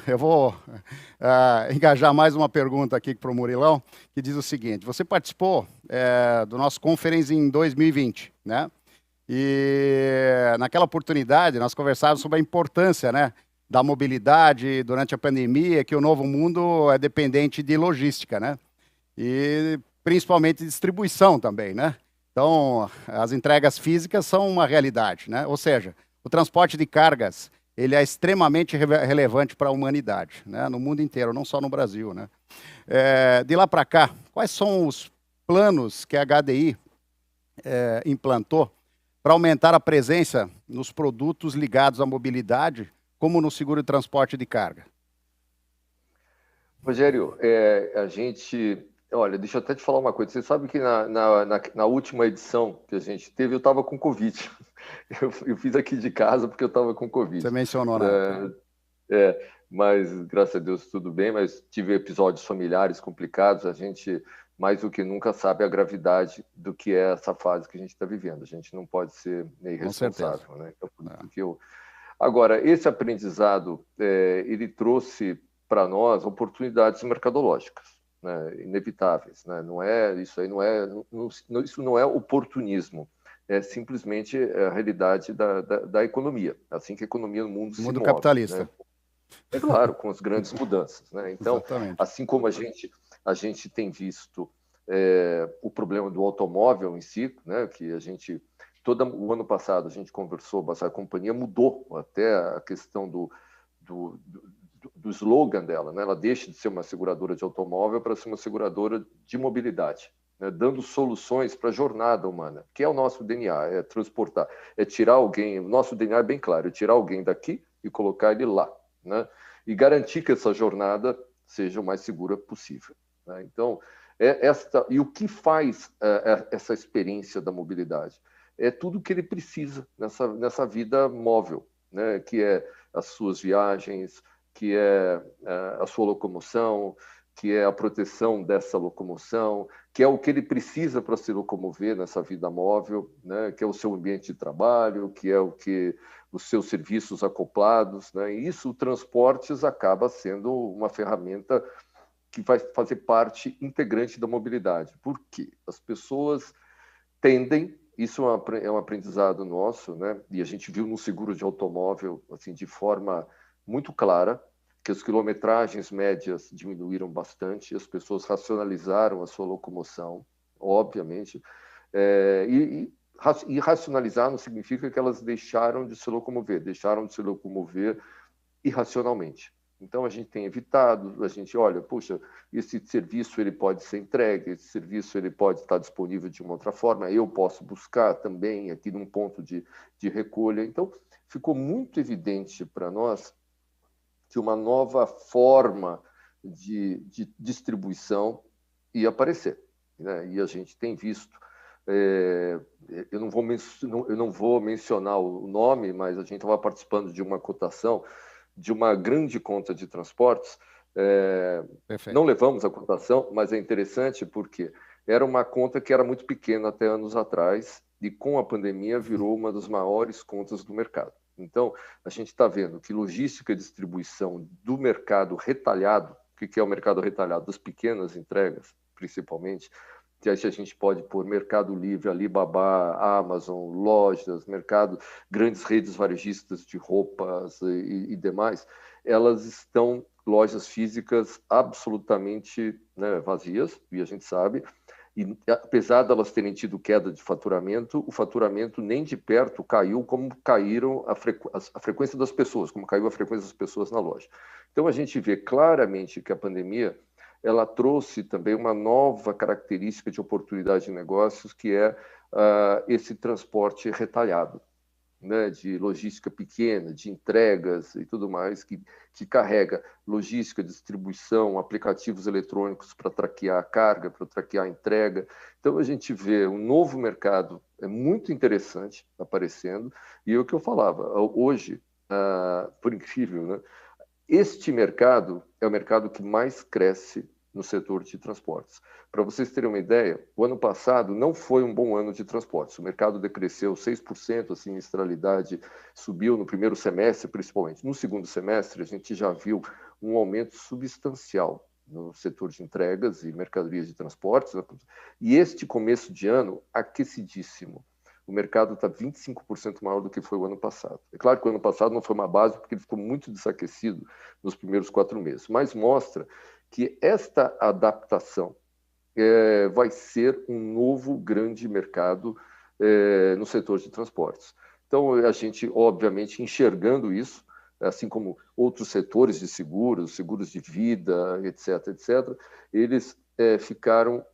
engajar mais uma pergunta aqui para o Murilão, que diz o seguinte: você participou do nosso Conference em 2020, né? E naquela oportunidade nós conversávamos sobre a importância, né, da mobilidade durante a pandemia, que o novo mundo é dependente de logística, né? E principalmente distribuição também, né? Então, as entregas físicas são uma realidade, né? Ou seja, o transporte de cargas, ele é extremamente relevante para a humanidade, né? No mundo inteiro, não só no Brasil, né? De lá para cá, quais são os planos que a HDI implantou para aumentar a presença nos produtos ligados à mobilidade, como no seguro de transporte de carga? Rogério, olha, deixa eu até te falar uma coisa. Você sabe que na última edição que a gente teve, eu estava com Covid. Eu fiz aqui de casa porque eu estava com Covid. Você mencionou, né? Mas graças a Deus tudo bem, mas tive episódios familiares complicados. A gente, mais do que nunca, sabe a gravidade do que é essa fase que a gente está vivendo. A gente não pode ser irresponsável, né? Então, Agora, esse aprendizado, ele trouxe para nós oportunidades mercadológicas, né? Inevitáveis, né? Isso não é oportunismo, é simplesmente a realidade da economia, assim que a economia no mundo se move. Mundo capitalista. Né? É claro, com as grandes mudanças, né? Então, exatamente. Assim como a gente tem visto o problema do automóvel em si, né? Que todo o ano passado a gente conversou, a companhia mudou até a questão do slogan dela, né? Ela deixa de ser uma seguradora de automóvel para ser uma seguradora de mobilidade, né? Dando soluções para a jornada humana, que é o nosso DNA, é transportar, é tirar alguém, o nosso DNA é bem claro, é tirar alguém daqui e colocar ele lá, né? E garantir que essa jornada seja o mais segura possível, né? Então, e o que faz essa experiência da mobilidade? É tudo que ele precisa nessa vida móvel, né? Que é as suas viagens, que é a sua locomoção, que é a proteção dessa locomoção, que é o que ele precisa para se locomover nessa vida móvel, né? Que é o seu ambiente de trabalho, que é os seus serviços acoplados, né? E isso, o transportes, acaba sendo uma ferramenta que vai fazer parte integrante da mobilidade. Por quê? As pessoas tendem, isso é um aprendizado nosso, né? E a gente viu no seguro de automóvel, assim, de forma muito clara, que as quilometragens médias diminuíram bastante, as pessoas racionalizaram a sua locomoção, obviamente, e racionalizar não significa que elas deixaram de se locomover irracionalmente. Então, a gente tem evitado, a gente olha, puxa, esse serviço ele pode ser entregue, esse serviço ele pode estar disponível de uma outra forma, eu posso buscar também aqui num ponto de recolha. Então, ficou muito evidente para nós que uma nova forma de distribuição ia aparecer, né? E a gente tem visto, eu não vou mencionar o nome, mas a gente estava participando de uma cotação de uma grande conta de transportes. Não levamos a cotação, mas é interessante porque era uma conta que era muito pequena até anos atrás e com a pandemia virou uma das maiores contas do mercado. Então, a gente está vendo que logística e distribuição do mercado retalhado, o que é o mercado retalhado? Das pequenas entregas, principalmente, que aí a gente pode pôr Mercado Livre, Alibaba, Amazon, lojas, grandes redes varejistas de roupas e demais, elas estão, lojas físicas, absolutamente, né, vazias, e a gente sabe. E apesar de elas terem tido queda de faturamento, o faturamento nem de perto caiu como caíram a frequência das pessoas, como caiu a frequência das pessoas na loja. Então, a gente vê claramente que a pandemia ela trouxe também uma nova característica de oportunidade de negócios, que é esse transporte retalhado, né, de logística pequena, de entregas e tudo mais, que carrega logística, distribuição, aplicativos eletrônicos para traquear a carga, para traquear a entrega. Então, a gente vê um novo mercado muito interessante aparecendo, e é o que eu falava, hoje, por incrível, né, este mercado é o mercado que mais cresce no setor de transportes. Para vocês terem uma ideia, o ano passado não foi um bom ano de transportes. O mercado decresceu 6%, a sinistralidade subiu no primeiro semestre, principalmente. No segundo semestre, a gente já viu um aumento substancial no setor de entregas e mercadorias de transportes. E este começo de ano, aquecidíssimo. o mercado está 25% maior do que foi o ano passado. É claro que o ano passado não foi uma base, porque ele ficou muito desaquecido nos primeiros 4 meses, mas mostra que esta adaptação vai ser um novo grande mercado no setor de transportes. Então, a gente, obviamente, enxergando isso, assim como outros setores de seguros, seguros de vida, etc., eles ficaram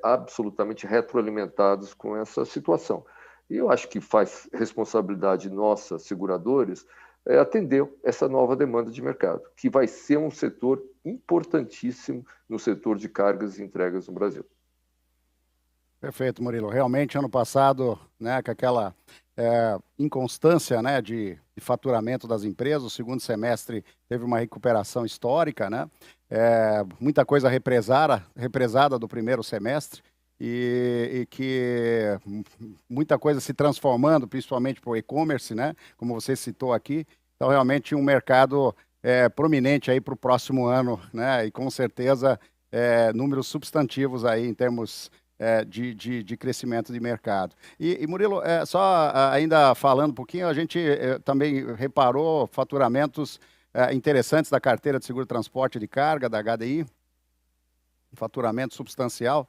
absolutamente retroalimentados com essa situação. E eu acho que faz responsabilidade nossa, seguradores, atender essa nova demanda de mercado, que vai ser um setor importantíssimo no setor de cargas e entregas no Brasil. Perfeito, Murilo. Realmente, ano passado, né, com aquela inconstância, né, de faturamento das empresas, o segundo semestre teve uma recuperação histórica, né? Muita coisa represada do primeiro semestre e que muita coisa se transformando, principalmente para o e-commerce, né? Como você citou aqui. Então, realmente, um mercado prominente aí para o próximo ano, né? E com certeza números substantivos aí em termos de crescimento de mercado. E Murilo, só ainda falando um pouquinho, a gente também reparou faturamentos interessantes da carteira de seguro transporte de carga, da HDI, um faturamento substancial.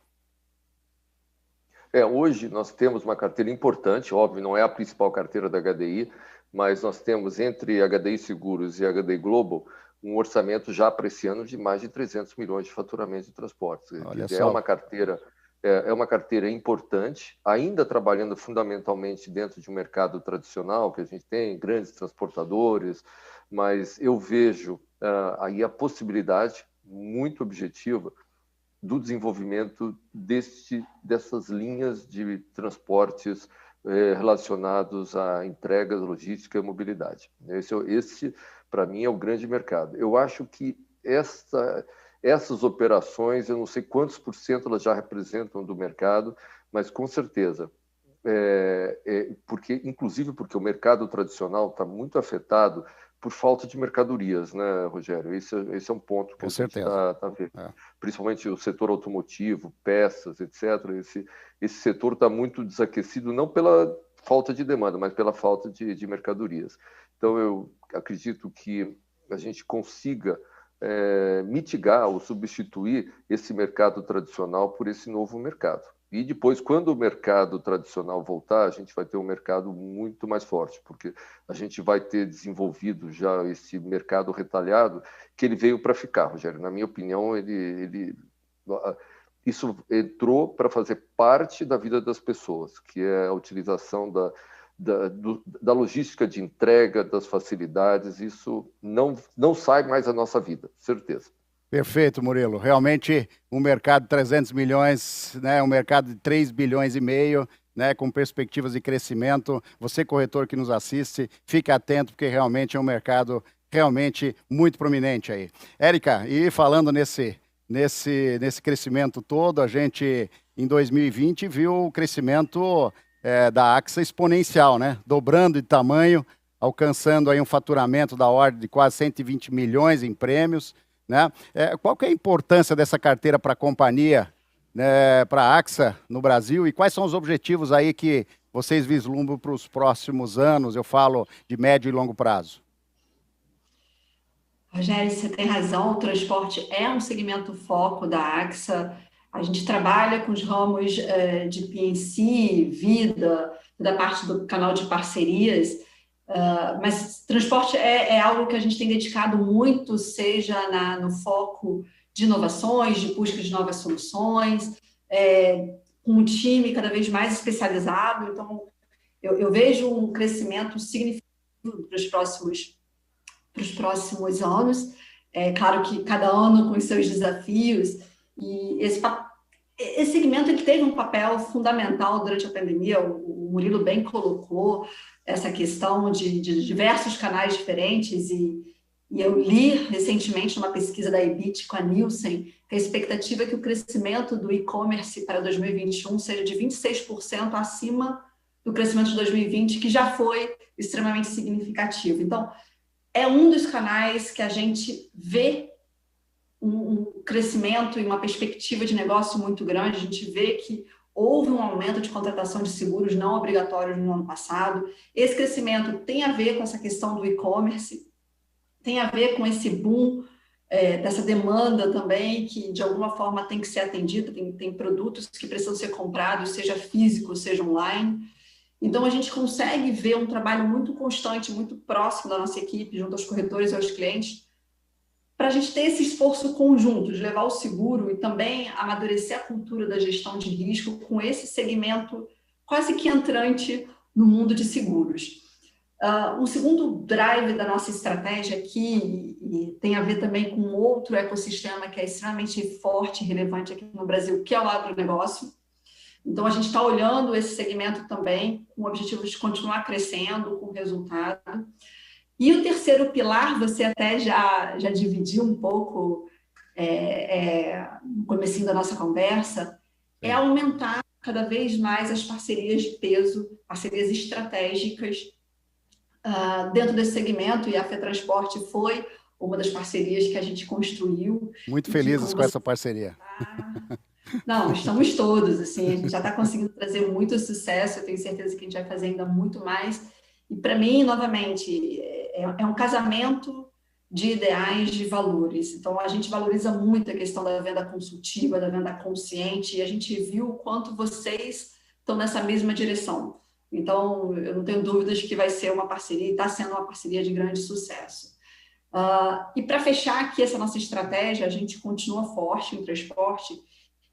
Hoje nós temos uma carteira importante, óbvio, não é a principal carteira da HDI, mas nós temos entre HDI Seguros e HDI Global um orçamento já para esse ano de mais de 300 milhões de faturamento de transportes. É uma carteira importante, ainda trabalhando fundamentalmente dentro de um mercado tradicional, que a gente tem grandes transportadores, mas eu vejo aí a possibilidade muito objetiva do desenvolvimento dessas linhas de transportes relacionados a entregas, logística e mobilidade. Esse para mim, é o grande mercado. Eu acho que essas operações, eu não sei quantos por cento elas já representam do mercado, mas com certeza, inclusive porque o mercado tradicional está muito afetado por falta de mercadorias, né, Rogério? Esse é um ponto que a gente está vendo. Principalmente o setor automotivo, peças, etc. Esse setor está muito desaquecido, não pela falta de demanda, mas pela falta de mercadorias. Então, eu acredito que a gente consiga mitigar ou substituir esse mercado tradicional por esse novo mercado. E depois, quando o mercado tradicional voltar, a gente vai ter um mercado muito mais forte, porque a gente vai ter desenvolvido já esse mercado retalhado, que ele veio para ficar, Rogério. Na minha opinião, isso entrou para fazer parte da vida das pessoas, que é a utilização da logística de entrega, das facilidades. Isso não sai mais da nossa vida, certeza. Perfeito, Murilo. Realmente um mercado de 300 milhões, né, um mercado de 3 bilhões e meio, né, com perspectivas de crescimento. Você, corretor que nos assiste, fique atento, porque realmente é um mercado realmente muito prominente aí. Érica, e falando nesse crescimento todo, a gente em 2020 viu o crescimento da AXA exponencial, né, dobrando de tamanho, alcançando aí um faturamento da ordem de quase 120 milhões em prêmios. Né? Qual que é a importância dessa carteira para a companhia, né, para a AXA no Brasil, e quais são os objetivos aí que vocês vislumbram para os próximos anos? Eu falo de médio e longo prazo. Rogério, você tem razão, o transporte é um segmento foco da AXA. A gente trabalha com os ramos de P&C, vida, da parte do canal de parcerias. Mas transporte é algo que a gente tem dedicado muito, seja no foco de inovações, de busca de novas soluções, com um time cada vez mais especializado. Então, eu vejo um crescimento significativo para os próximos anos. É claro que cada ano com os seus desafios, e esse segmento ele teve um papel fundamental durante a pandemia. O Murilo bem colocou essa questão de diversos canais diferentes, e eu li recentemente numa pesquisa da EBIT com a Nielsen que a expectativa é que o crescimento do e-commerce para 2021 seja de 26% acima do crescimento de 2020, que já foi extremamente significativo. Então, é um dos canais que a gente vê um crescimento e uma perspectiva de negócio muito grande. A gente vê que houve um aumento de contratação de seguros não obrigatórios no ano passado. Esse crescimento tem a ver com essa questão do e-commerce, tem a ver com esse boom dessa demanda também, que de alguma forma tem que ser atendida, tem produtos que precisam ser comprados, seja físico, seja online. Então, a gente consegue ver um trabalho muito constante, muito próximo da nossa equipe, junto aos corretores e aos clientes, para a gente ter esse esforço conjunto de levar o seguro e também amadurecer a cultura da gestão de risco com esse segmento quase que entrante no mundo de seguros. Um segundo drive da nossa estratégia aqui, e tem a ver também com outro ecossistema que é extremamente forte e relevante aqui no Brasil, que é o agronegócio. Então, a gente está olhando esse segmento também com o objetivo de continuar crescendo, com resultado. E o terceiro pilar, você até já dividiu um pouco no comecinho da nossa conversa, é aumentar cada vez mais as parcerias de peso, parcerias estratégicas dentro desse segmento, e a FETransporte foi uma das parcerias que a gente construiu. Muito felizes com essa parceria. Não, estamos todos, assim, a gente já está conseguindo trazer muito sucesso, eu tenho certeza que a gente vai fazer ainda muito mais. E para mim, novamente, é um casamento de ideais, de valores. Então, a gente valoriza muito a questão da venda consultiva, da venda consciente, e a gente viu o quanto vocês estão nessa mesma direção. Então, eu não tenho dúvidas que vai ser uma parceria, e está sendo uma parceria de grande sucesso. E para fechar aqui essa nossa estratégia, a gente continua forte em transporte,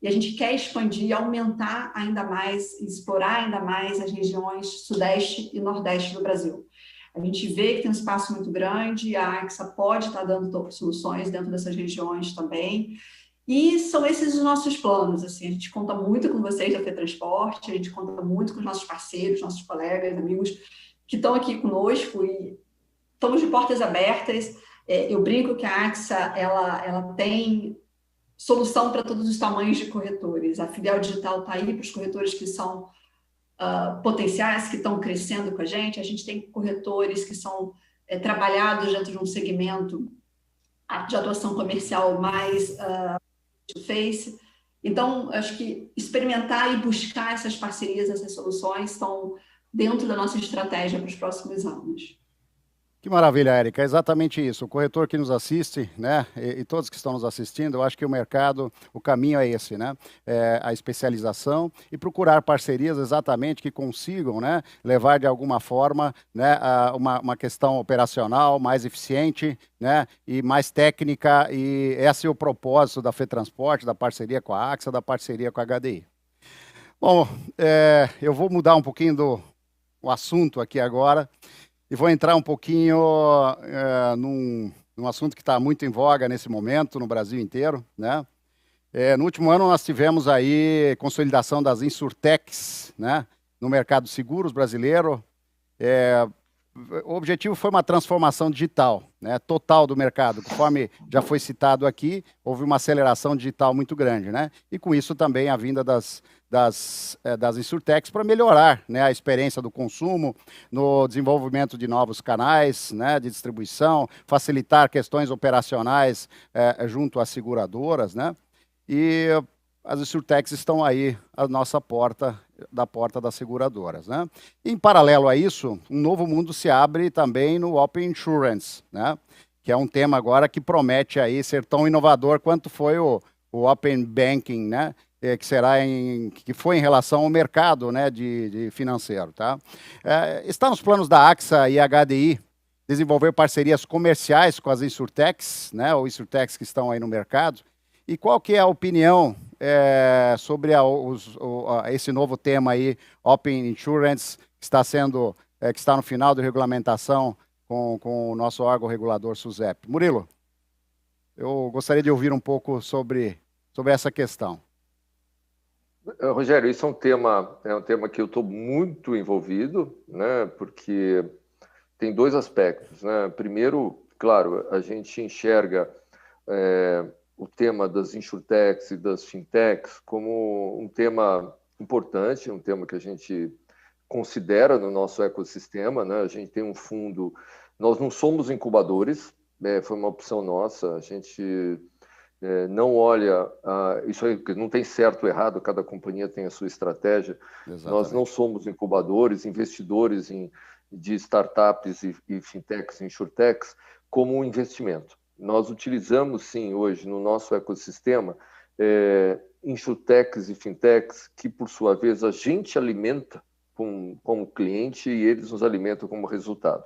e a gente quer expandir, aumentar ainda mais, explorar ainda mais as regiões Sudeste e Nordeste do Brasil. A gente vê que tem um espaço muito grande, a AXA pode estar dando soluções dentro dessas regiões também, e são esses os nossos planos. Assim, a gente conta muito com vocês da FETransporte, a gente conta muito com os nossos parceiros, nossos colegas, amigos que estão aqui conosco, e estamos de portas abertas. Eu brinco que a AXA ela tem solução para todos os tamanhos de corretores. A filial digital está aí para os corretores que são potenciais, que estão crescendo com a gente. A gente tem corretores que são trabalhados dentro de um segmento de atuação comercial mais face. Então, acho que experimentar e buscar essas parcerias, essas soluções estão dentro da nossa estratégia para os próximos anos. Que maravilha, Érica, é exatamente isso. O corretor que nos assiste, né, e todos que estão nos assistindo, eu acho que o mercado, o caminho é esse, né, a especialização e procurar parcerias exatamente que consigam, né, levar de alguma forma, né, a uma questão operacional mais eficiente, né, e mais técnica, e esse é o propósito da FETransporte, da parceria com a AXA, da parceria com a HDI. Bom, eu vou mudar um pouquinho o assunto aqui agora, e vou entrar um pouquinho num assunto que está muito em voga nesse momento no Brasil inteiro, né? No último ano nós tivemos aí consolidação das insurtechs, né, no mercado de seguros brasileiro. O objetivo foi uma transformação digital, né, total do mercado. Conforme já foi citado aqui, houve uma aceleração digital muito grande, né? E com isso também a vinda das insurtechs para melhorar, né, a experiência do consumo, no desenvolvimento de novos canais, né, de distribuição, facilitar questões operacionais junto às seguradoras, né? E as insurtechs estão aí à nossa porta, da porta das seguradoras, né? E, em paralelo a isso, um novo mundo se abre também no Open Insurance, né? Que é um tema agora que promete aí ser tão inovador quanto foi o Open Banking, né? Que foi em relação ao mercado, né, de financeiro, tá? Está nos planos da AXA e HDI desenvolver parcerias comerciais com as insurtechs, né, ou insurtechs que estão aí no mercado. E qual que é a opinião sobre esse novo tema aí, Open Insurance, que está no final de regulamentação com o nosso órgão regulador SUSEP? Murilo, eu gostaria de ouvir um pouco sobre essa questão. Rogério, isso é um tema que eu estou muito envolvido, né, porque tem dois aspectos, né? Primeiro, claro, a gente enxerga o tema das insurtechs e das fintechs como um tema importante, um tema que a gente considera no nosso ecossistema, né? A gente tem um fundo, nós não somos incubadores, foi uma opção nossa, a gente não olha, isso aí não tem certo ou errado, cada companhia tem a sua estratégia. Exatamente. Nós não somos incubadores, investidores de startups e fintechs, insurtechs, como um investimento. Nós utilizamos, sim, hoje no nosso ecossistema, insurtechs e fintechs que, por sua vez, a gente alimenta como cliente e eles nos alimentam como resultado.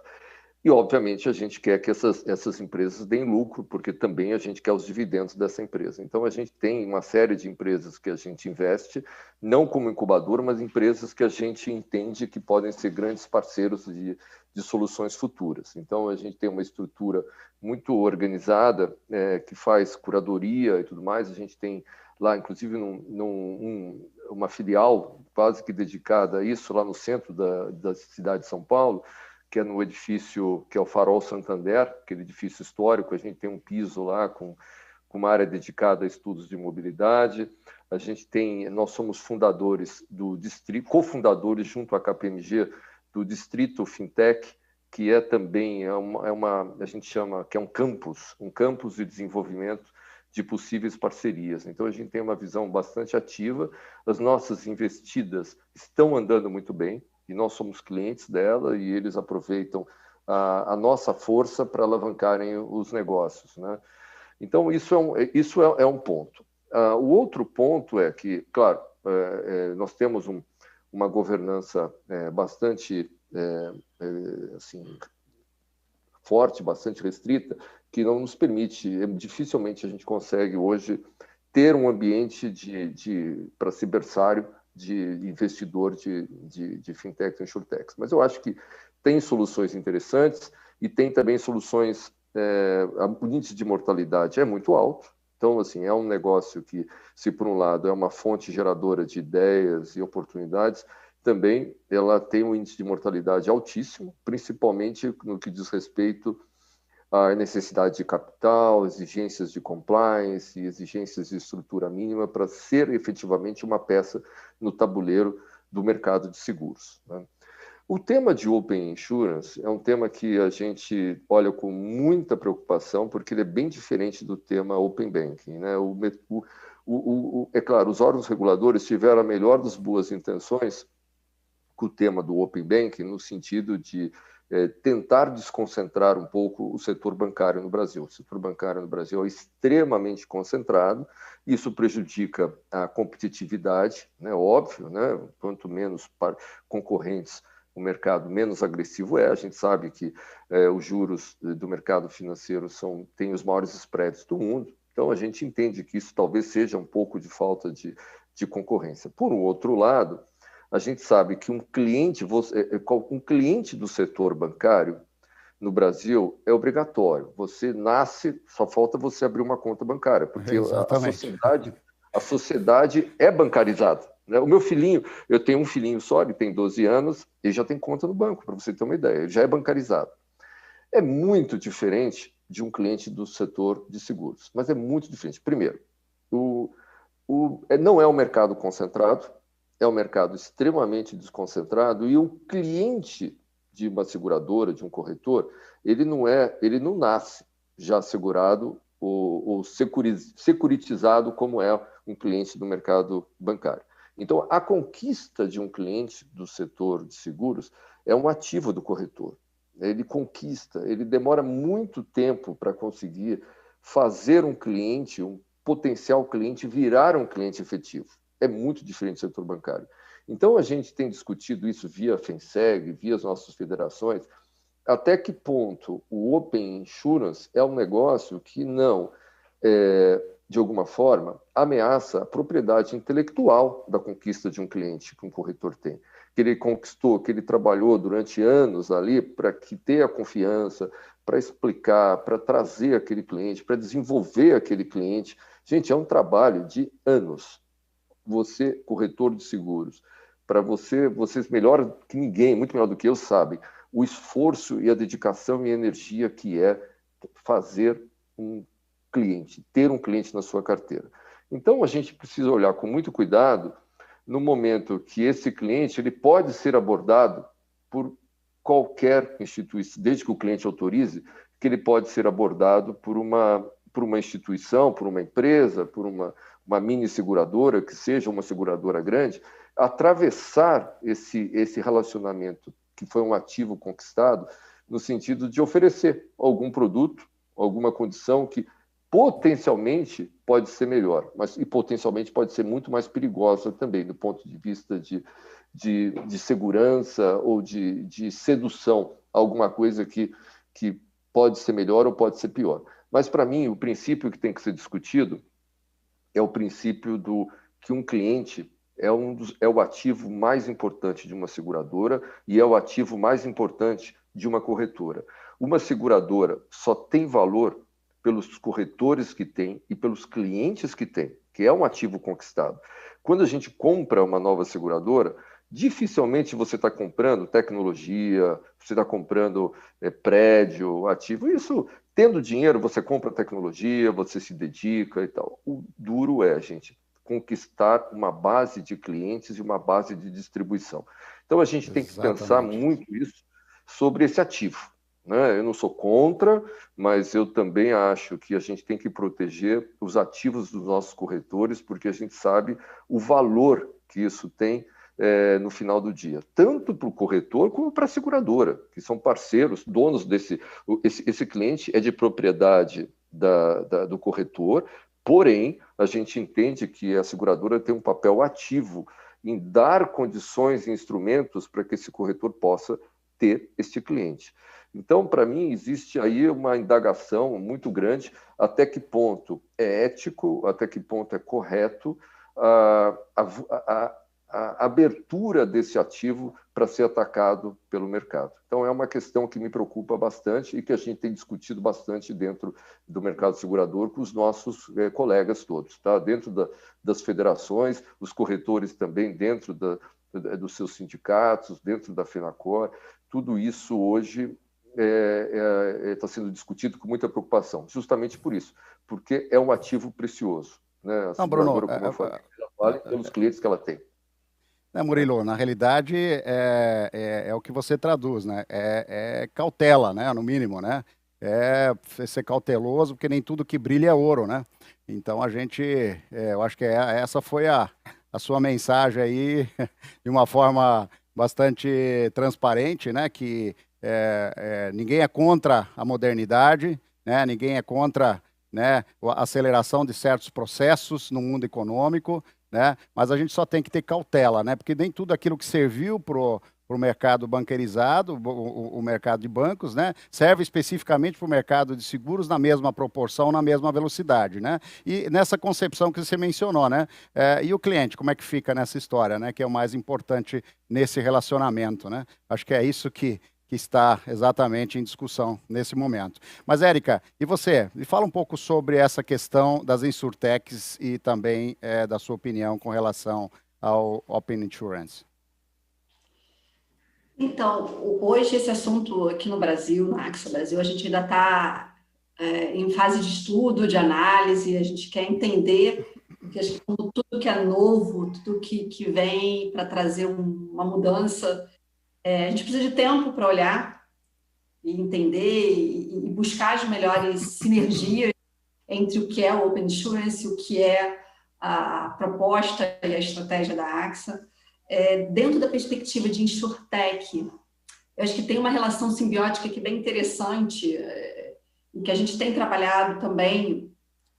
E, obviamente, a gente quer que essas empresas deem lucro, porque também a gente quer os dividendos dessa empresa. Então, a gente tem uma série de empresas que a gente investe, não como incubador, mas empresas que a gente entende que podem ser grandes parceiros de soluções futuras. Então, a gente tem uma estrutura muito organizada, que faz curadoria e tudo mais. A gente tem lá, inclusive, uma filial quase que dedicada a isso, lá no centro da cidade de São Paulo, que é no edifício, que é o Farol Santander, aquele edifício histórico. A gente tem um piso lá com uma área dedicada a estudos de mobilidade. Nós somos fundadores do distrito, cofundadores junto à KPMG do Distrito Fintech, que é também a gente chama que é um campus de desenvolvimento de possíveis parcerias. Então, a gente tem uma visão bastante ativa. As nossas investidas estão andando muito bem, e nós somos clientes dela, e eles aproveitam a nossa força para alavancarem os negócios, né? Então, isso é um ponto. O outro ponto é que, claro, nós temos uma governança bastante assim, forte, bastante restrita, que não nos permite, dificilmente a gente consegue hoje ter um ambiente para cibersário de investidor de fintechs e insurtechs. Mas eu acho que tem soluções interessantes e tem também soluções... o índice de mortalidade é muito alto. Então, assim, é um negócio que, se por um lado é uma fonte geradora de ideias e oportunidades, também ela tem um índice de mortalidade altíssimo, principalmente no que diz respeito à necessidade de capital, exigências de compliance, exigências de estrutura mínima para ser efetivamente uma peça no tabuleiro do mercado de seguros, né? O tema de Open Insurance é um tema que a gente olha com muita preocupação, porque ele é bem diferente do tema Open Banking, né? É claro, os órgãos reguladores tiveram a melhor das boas intenções com o tema do Open Banking, no sentido de tentar desconcentrar um pouco o setor bancário no Brasil. O setor bancário no Brasil é extremamente concentrado, isso prejudica a competitividade, né? Óbvio, né? Quanto menos concorrentes o mercado, menos agressivo é. A gente sabe que os juros do mercado financeiro têm os maiores spreads do mundo, então a gente entende que isso talvez seja um pouco de falta de concorrência. Por outro lado, a gente sabe que um cliente do setor bancário no Brasil é obrigatório. Você nasce, só falta você abrir uma conta bancária, porque a sociedade é bancarizada. O meu filhinho, eu tenho um filhinho só, ele tem 12 anos, e já tem conta no banco, para você ter uma ideia, ele já é bancarizado. É muito diferente de um cliente do setor de seguros, mas é muito diferente. Primeiro, não é um mercado concentrado, é um mercado extremamente desconcentrado, e o cliente de uma seguradora, de um corretor, ele não nasce já assegurado ou securitizado como é um cliente do mercado bancário. Então, a conquista de um cliente do setor de seguros é um ativo do corretor. Ele conquista, ele demora muito tempo para conseguir fazer um cliente, um potencial cliente, virar um cliente efetivo. É muito diferente do setor bancário. Então, a gente tem discutido isso via FENSEG, via as nossas federações, até que ponto o Open Insurance é um negócio que não, de alguma forma, ameaça a propriedade intelectual da conquista de um cliente que um corretor tem, que ele conquistou, que ele trabalhou durante anos ali para ter a confiança, para explicar, para trazer aquele cliente, para desenvolver aquele cliente. Gente, é um trabalho de anos. Você, corretor de seguros, para vocês melhor que ninguém, muito melhor do que eu, sabem o esforço e a dedicação e a energia que é fazer um cliente, ter um cliente na sua carteira. Então, a gente precisa olhar com muito cuidado no momento que esse cliente ele pode ser abordado por qualquer instituição, desde que o cliente autorize, que ele pode ser abordado por por uma instituição, por uma empresa, por uma mini seguradora, que seja uma seguradora grande, atravessar esse relacionamento, que foi um ativo conquistado, no sentido de oferecer algum produto, alguma condição que potencialmente pode ser melhor, mas e potencialmente pode ser muito mais perigosa também, do ponto de vista de segurança ou de sedução, alguma coisa que pode ser melhor ou pode ser pior. Mas, para mim, o princípio que tem que ser discutido é o princípio que um cliente é o ativo mais importante de uma seguradora e é o ativo mais importante de uma corretora. Uma seguradora só tem valor pelos corretores que tem e pelos clientes que tem, que é um ativo conquistado. Quando a gente compra uma nova seguradora, dificilmente você está comprando tecnologia, você está comprando prédio, ativo. Isso, tendo dinheiro, você compra tecnologia, você se dedica e tal. O duro é, gente, conquistar uma base de clientes e uma base de distribuição. Então, a gente tem que pensar muito isso sobre esse ativo. Eu não sou contra, mas eu também acho que a gente tem que proteger os ativos dos nossos corretores, porque a gente sabe o valor que isso tem no final do dia, tanto para o corretor como para a seguradora, que são parceiros, donos esse cliente é de propriedade do corretor, porém, a gente entende que a seguradora tem um papel ativo em dar condições e instrumentos para que esse corretor possa ter este cliente. Então, para mim, existe aí uma indagação muito grande até que ponto é ético, até que ponto é correto a abertura desse ativo para ser atacado pelo mercado. Então, é uma questão que me preocupa bastante e que a gente tem discutido bastante dentro do mercado segurador com os nossos colegas todos, tá? Dentro das federações, os corretores também dentro dos seus sindicatos, dentro da FENACOR, tudo isso hoje está sendo discutido com muita preocupação, justamente por isso, porque é um ativo precioso. A seguradora, como eu falei, ela vale pelos clientes que ela tem. Murilo, na realidade é o que você traduz, né? É cautela, né? No mínimo, né? É ser cauteloso, porque nem tudo que brilha é ouro, né? Então eu acho que essa foi a sua mensagem aí, de uma forma bastante transparente, né? Que ninguém é contra a modernidade, né? Ninguém é contra, né, a aceleração de certos processos no mundo econômico, né? Mas a gente só tem que ter cautela, né? Porque nem tudo aquilo que serviu para o mercado banqueirizado, o mercado de bancos, né, serve especificamente para o mercado de seguros na mesma proporção, na mesma velocidade, né? E nessa concepção que você mencionou, né? E o cliente, como é que fica nessa história, né? Que é o mais importante nesse relacionamento, né? Acho que é isso que está exatamente em discussão nesse momento. Mas, Érica, e você? Me fala um pouco sobre essa questão das insurtechs e também da sua opinião com relação ao Open Insurance. Então, hoje esse assunto aqui no Brasil, na AXA Brasil, a gente ainda está em fase de estudo, de análise, a gente quer entender, porque acho que tudo que é novo, tudo que vem para trazer uma mudança, a gente precisa de tempo para olhar e entender e buscar as melhores sinergias entre o que é o Open Insurance, o que é a proposta e a estratégia da AXA. Dentro da perspectiva de InsurTech, eu acho que tem uma relação simbiótica aqui bem interessante, e que a gente tem trabalhado também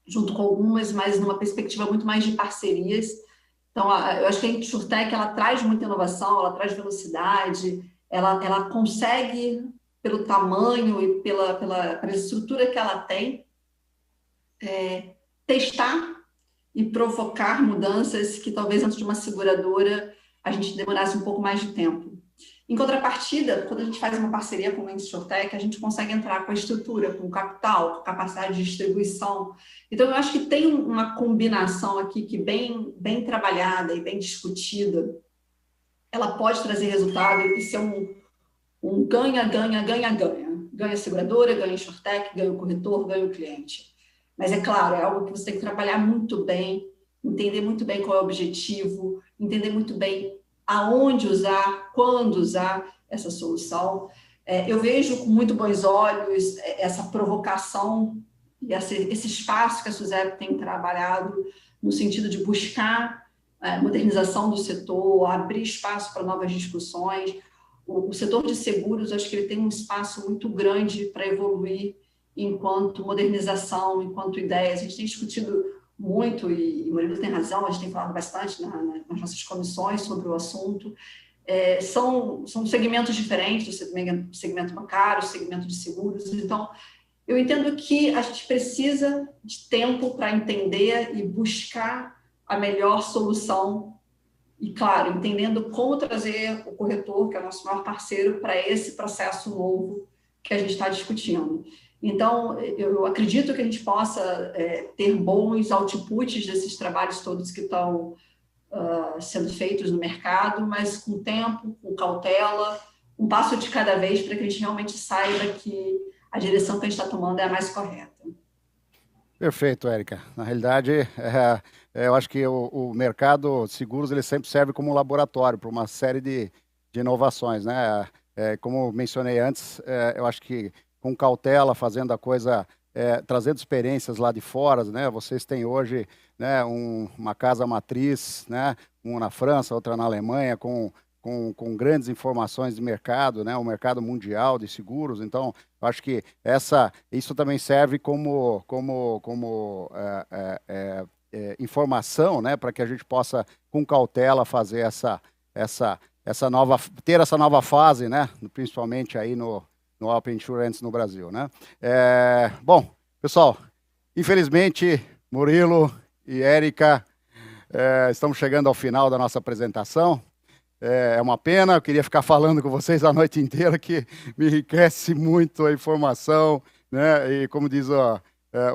junto com algumas, mas numa perspectiva muito mais de parcerias. Então, eu acho que a InsurTech, ela traz muita inovação, ela traz velocidade, ela consegue, pelo tamanho e pela estrutura que ela tem, testar e provocar mudanças que talvez antes de uma seguradora a gente demorasse um pouco mais de tempo. Em contrapartida, quando a gente faz uma parceria com a InsurTech, a gente consegue entrar com a estrutura, com o capital, com capacidade de distribuição. Então, eu acho que tem uma combinação aqui que bem trabalhada e bem discutida, ela pode trazer resultado e ser um ganha-ganha-ganha-ganha. Ganha a seguradora, ganha a InsurTech, ganha o corretor, ganha o cliente. Mas, é claro, é algo que você tem que trabalhar muito bem, entender muito bem qual é o objetivo, entender muito bem aonde usar, quando usar essa solução. Eu vejo com muito bons olhos essa provocação e esse espaço que a SUSEP tem trabalhado no sentido de buscar modernização do setor, abrir espaço para novas discussões. O setor de seguros, acho que ele tem um espaço muito grande para evoluir enquanto modernização, enquanto ideias. A gente tem discutido muito, e o Murilo tem razão, a gente tem falado bastante nas nossas comissões sobre o assunto. São segmentos diferentes, do segmento bancário, segmento de seguros. Então, eu entendo que a gente precisa de tempo para entender e buscar a melhor solução e, claro, entendendo como trazer o corretor, que é o nosso maior parceiro, para esse processo novo que a gente está discutindo. Então, eu acredito que a gente possa ter bons outputs desses trabalhos todos que estão sendo feitos no mercado, mas com tempo, com cautela, um passo de cada vez, para que a gente realmente saiba que a direção que a gente está tomando é a mais correta. Perfeito, Érica. Na realidade, eu acho que o mercado de seguros ele sempre serve como um laboratório para uma série de inovações, né? Como mencionei antes, eu acho que com cautela, fazendo a coisa, trazendo experiências lá de fora, né? Vocês têm hoje, né, uma casa matriz, né? Uma na França, outra na Alemanha, com grandes informações de mercado, né? O mercado mundial de seguros. Então, eu acho que isso também serve como informação, né? Para que a gente possa, com cautela, fazer ter essa nova fase, né? Principalmente aí no Open Insurance no Brasil, né? Bom, pessoal, infelizmente, Murilo e Érica, estamos chegando ao final da nossa apresentação. É uma pena, eu queria ficar falando com vocês a noite inteira, que me enriquece muito a informação, né? E como diz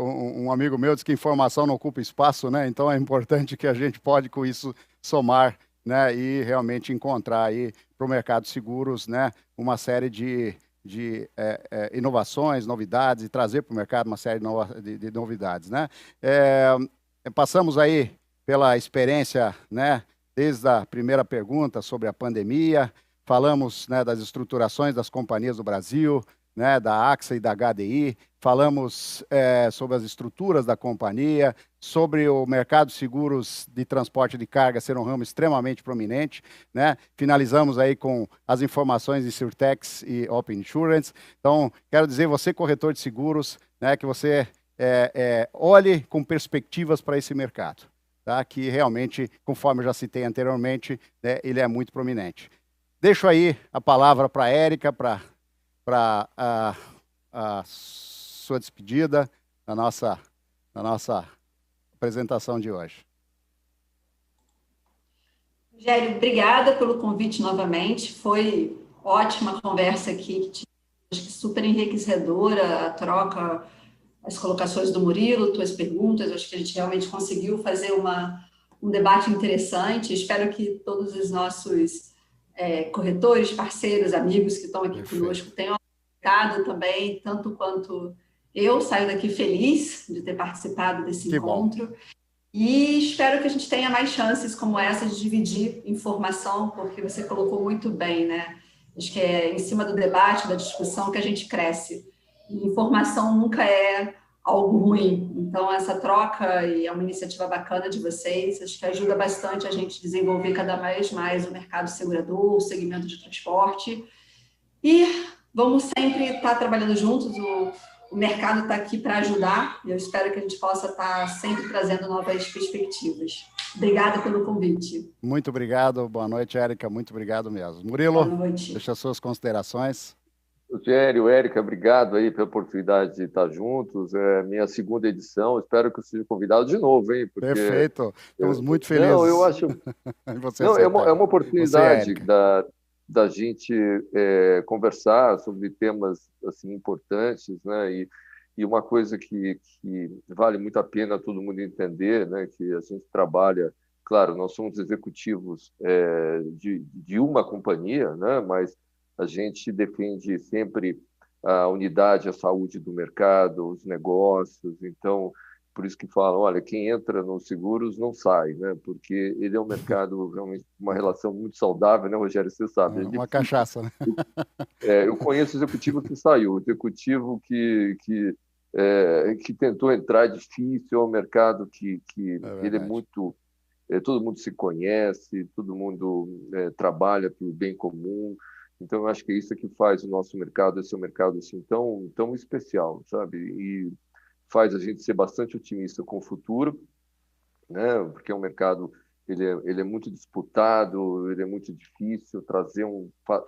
um amigo meu, diz que informação não ocupa espaço, né? Então é importante que a gente pode com isso somar, né? E realmente encontrar aí para o mercado de seguros, né? Uma série de inovações, novidades, e trazer para o mercado uma série de novidades, né? Passamos aí pela experiência, né? Desde a primeira pergunta sobre a pandemia, falamos, né, das estruturações das companhias do Brasil, né, da AXA e da HDI, falamos sobre as estruturas da companhia, sobre o mercado de seguros de transporte de carga ser um ramo extremamente prominente, né? Finalizamos aí com as informações de Insurtechs e Open Insurance. Então, quero dizer, você corretor de seguros, né, que você olhe com perspectivas para esse mercado. Tá? Que realmente, conforme eu já citei anteriormente, né, ele é muito prominente. Deixo aí a palavra para a Érica, para a sua despedida na nossa apresentação de hoje. Rogério, obrigada pelo convite novamente. Foi ótima conversa aqui, acho que super enriquecedora a troca, as colocações do Murilo, tuas perguntas. Acho que a gente realmente conseguiu fazer um debate interessante. Espero que todos os nossos corretores, parceiros, amigos que estão aqui conosco tenham aplicado também, tanto quanto eu. Saio daqui feliz de ter participado desse encontro. Bom. E espero que a gente tenha mais chances como essa de dividir informação, porque você colocou muito bem, né? Acho que é em cima do debate, da discussão, que a gente cresce. E informação nunca é algo ruim. Então, essa troca é uma iniciativa bacana de vocês. Acho que ajuda bastante a gente desenvolver cada vez mais o mercado segurador, o segmento de transporte. E vamos sempre estar trabalhando juntos. O mercado está aqui para ajudar. E eu espero que a gente possa estar sempre trazendo novas perspectivas. Obrigada pelo convite. Muito obrigado. Boa noite, Érica. Muito obrigado mesmo. Murilo, boa noite. Deixa as suas considerações. Rogério, Érica, obrigado aí pela oportunidade de estar juntos. É minha segunda edição, espero que eu seja convidado de novo, hein? Porque perfeito, estamos muito felizes. Não, eu acho. Não, é uma oportunidade da gente conversar sobre temas assim importantes, né? E uma coisa que vale muito a pena todo mundo entender, né? Que a gente trabalha, claro, nós somos executivos de uma companhia, né? Mas a gente defende sempre a unidade, a saúde do mercado, os negócios. Então, por isso que falam, olha, quem entra nos seguros não sai, né? Porque ele é um mercado realmente uma relação muito saudável, né, Rogério? Você sabe. Uma cachaça, né? Eu conheço o executivo que saiu, o executivo que que tentou entrar, é difícil, é um mercado que ele é muito... todo mundo se conhece, todo mundo trabalha para o bem comum. Então, eu acho que é isso que faz o nosso mercado, esse mercado assim, tão especial, sabe? E faz a gente ser bastante otimista com o futuro, né? Porque é um mercado, ele é muito disputado, ele é muito difícil.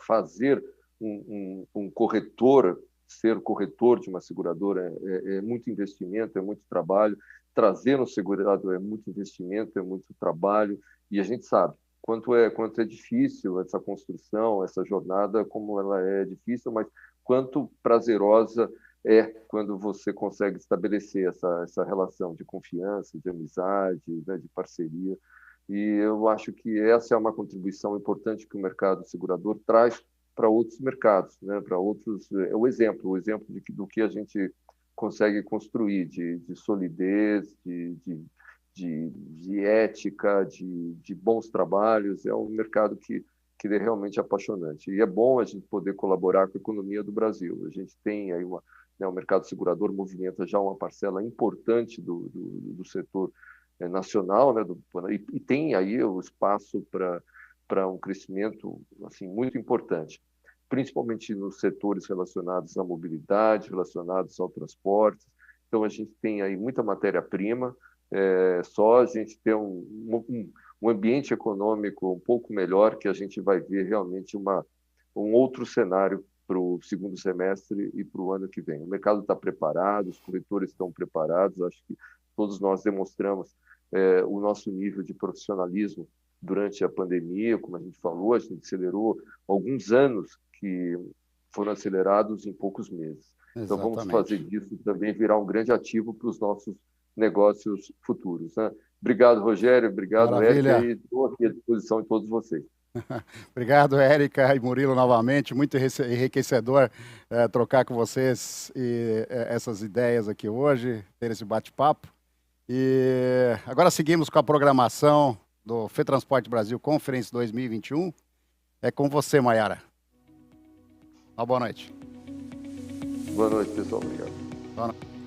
Fazer um corretor, ser corretor de uma seguradora é muito investimento, é muito trabalho. Trazer um segurado é muito investimento, é muito trabalho, e a gente sabe quanto é difícil essa construção, essa jornada, como ela é difícil, mas quanto prazerosa é quando você consegue estabelecer essa relação de confiança, de amizade, né, de parceria. E eu acho que essa é uma contribuição importante que o mercado segurador traz para outros mercados, né, para outros. É o exemplo do que a gente consegue construir de solidez, de ética, de bons trabalhos. É um mercado que é realmente apaixonante. E é bom a gente poder colaborar com a economia do Brasil. A gente tem aí o mercado segurador movimenta já uma parcela importante do setor nacional, né, e tem aí o espaço para um crescimento assim, muito importante, principalmente nos setores relacionados à mobilidade, relacionados ao transporte. Então, a gente tem aí muita matéria-prima, só a gente ter um ambiente econômico um pouco melhor que a gente vai ver realmente um outro cenário para o segundo semestre e para o ano que vem. O mercado está preparado, os corretores estão preparados, acho que todos nós demonstramos o nosso nível de profissionalismo durante a pandemia, como a gente falou, a gente acelerou alguns anos que foram acelerados em poucos meses. Exatamente. Então, vamos fazer disso também virar um grande ativo para os nossos negócios futuros, né? Obrigado, Rogério. Obrigado, Érica. E estou aqui à disposição de todos vocês. Obrigado, Érica e Murilo, novamente. Muito enriquecedor trocar com vocês essas ideias aqui hoje, ter esse bate-papo. E agora seguimos com a programação do FETransporte Brasil Conference 2021. É com você, Maiara. Uma boa noite. Boa noite, pessoal. Obrigado. Boa noite.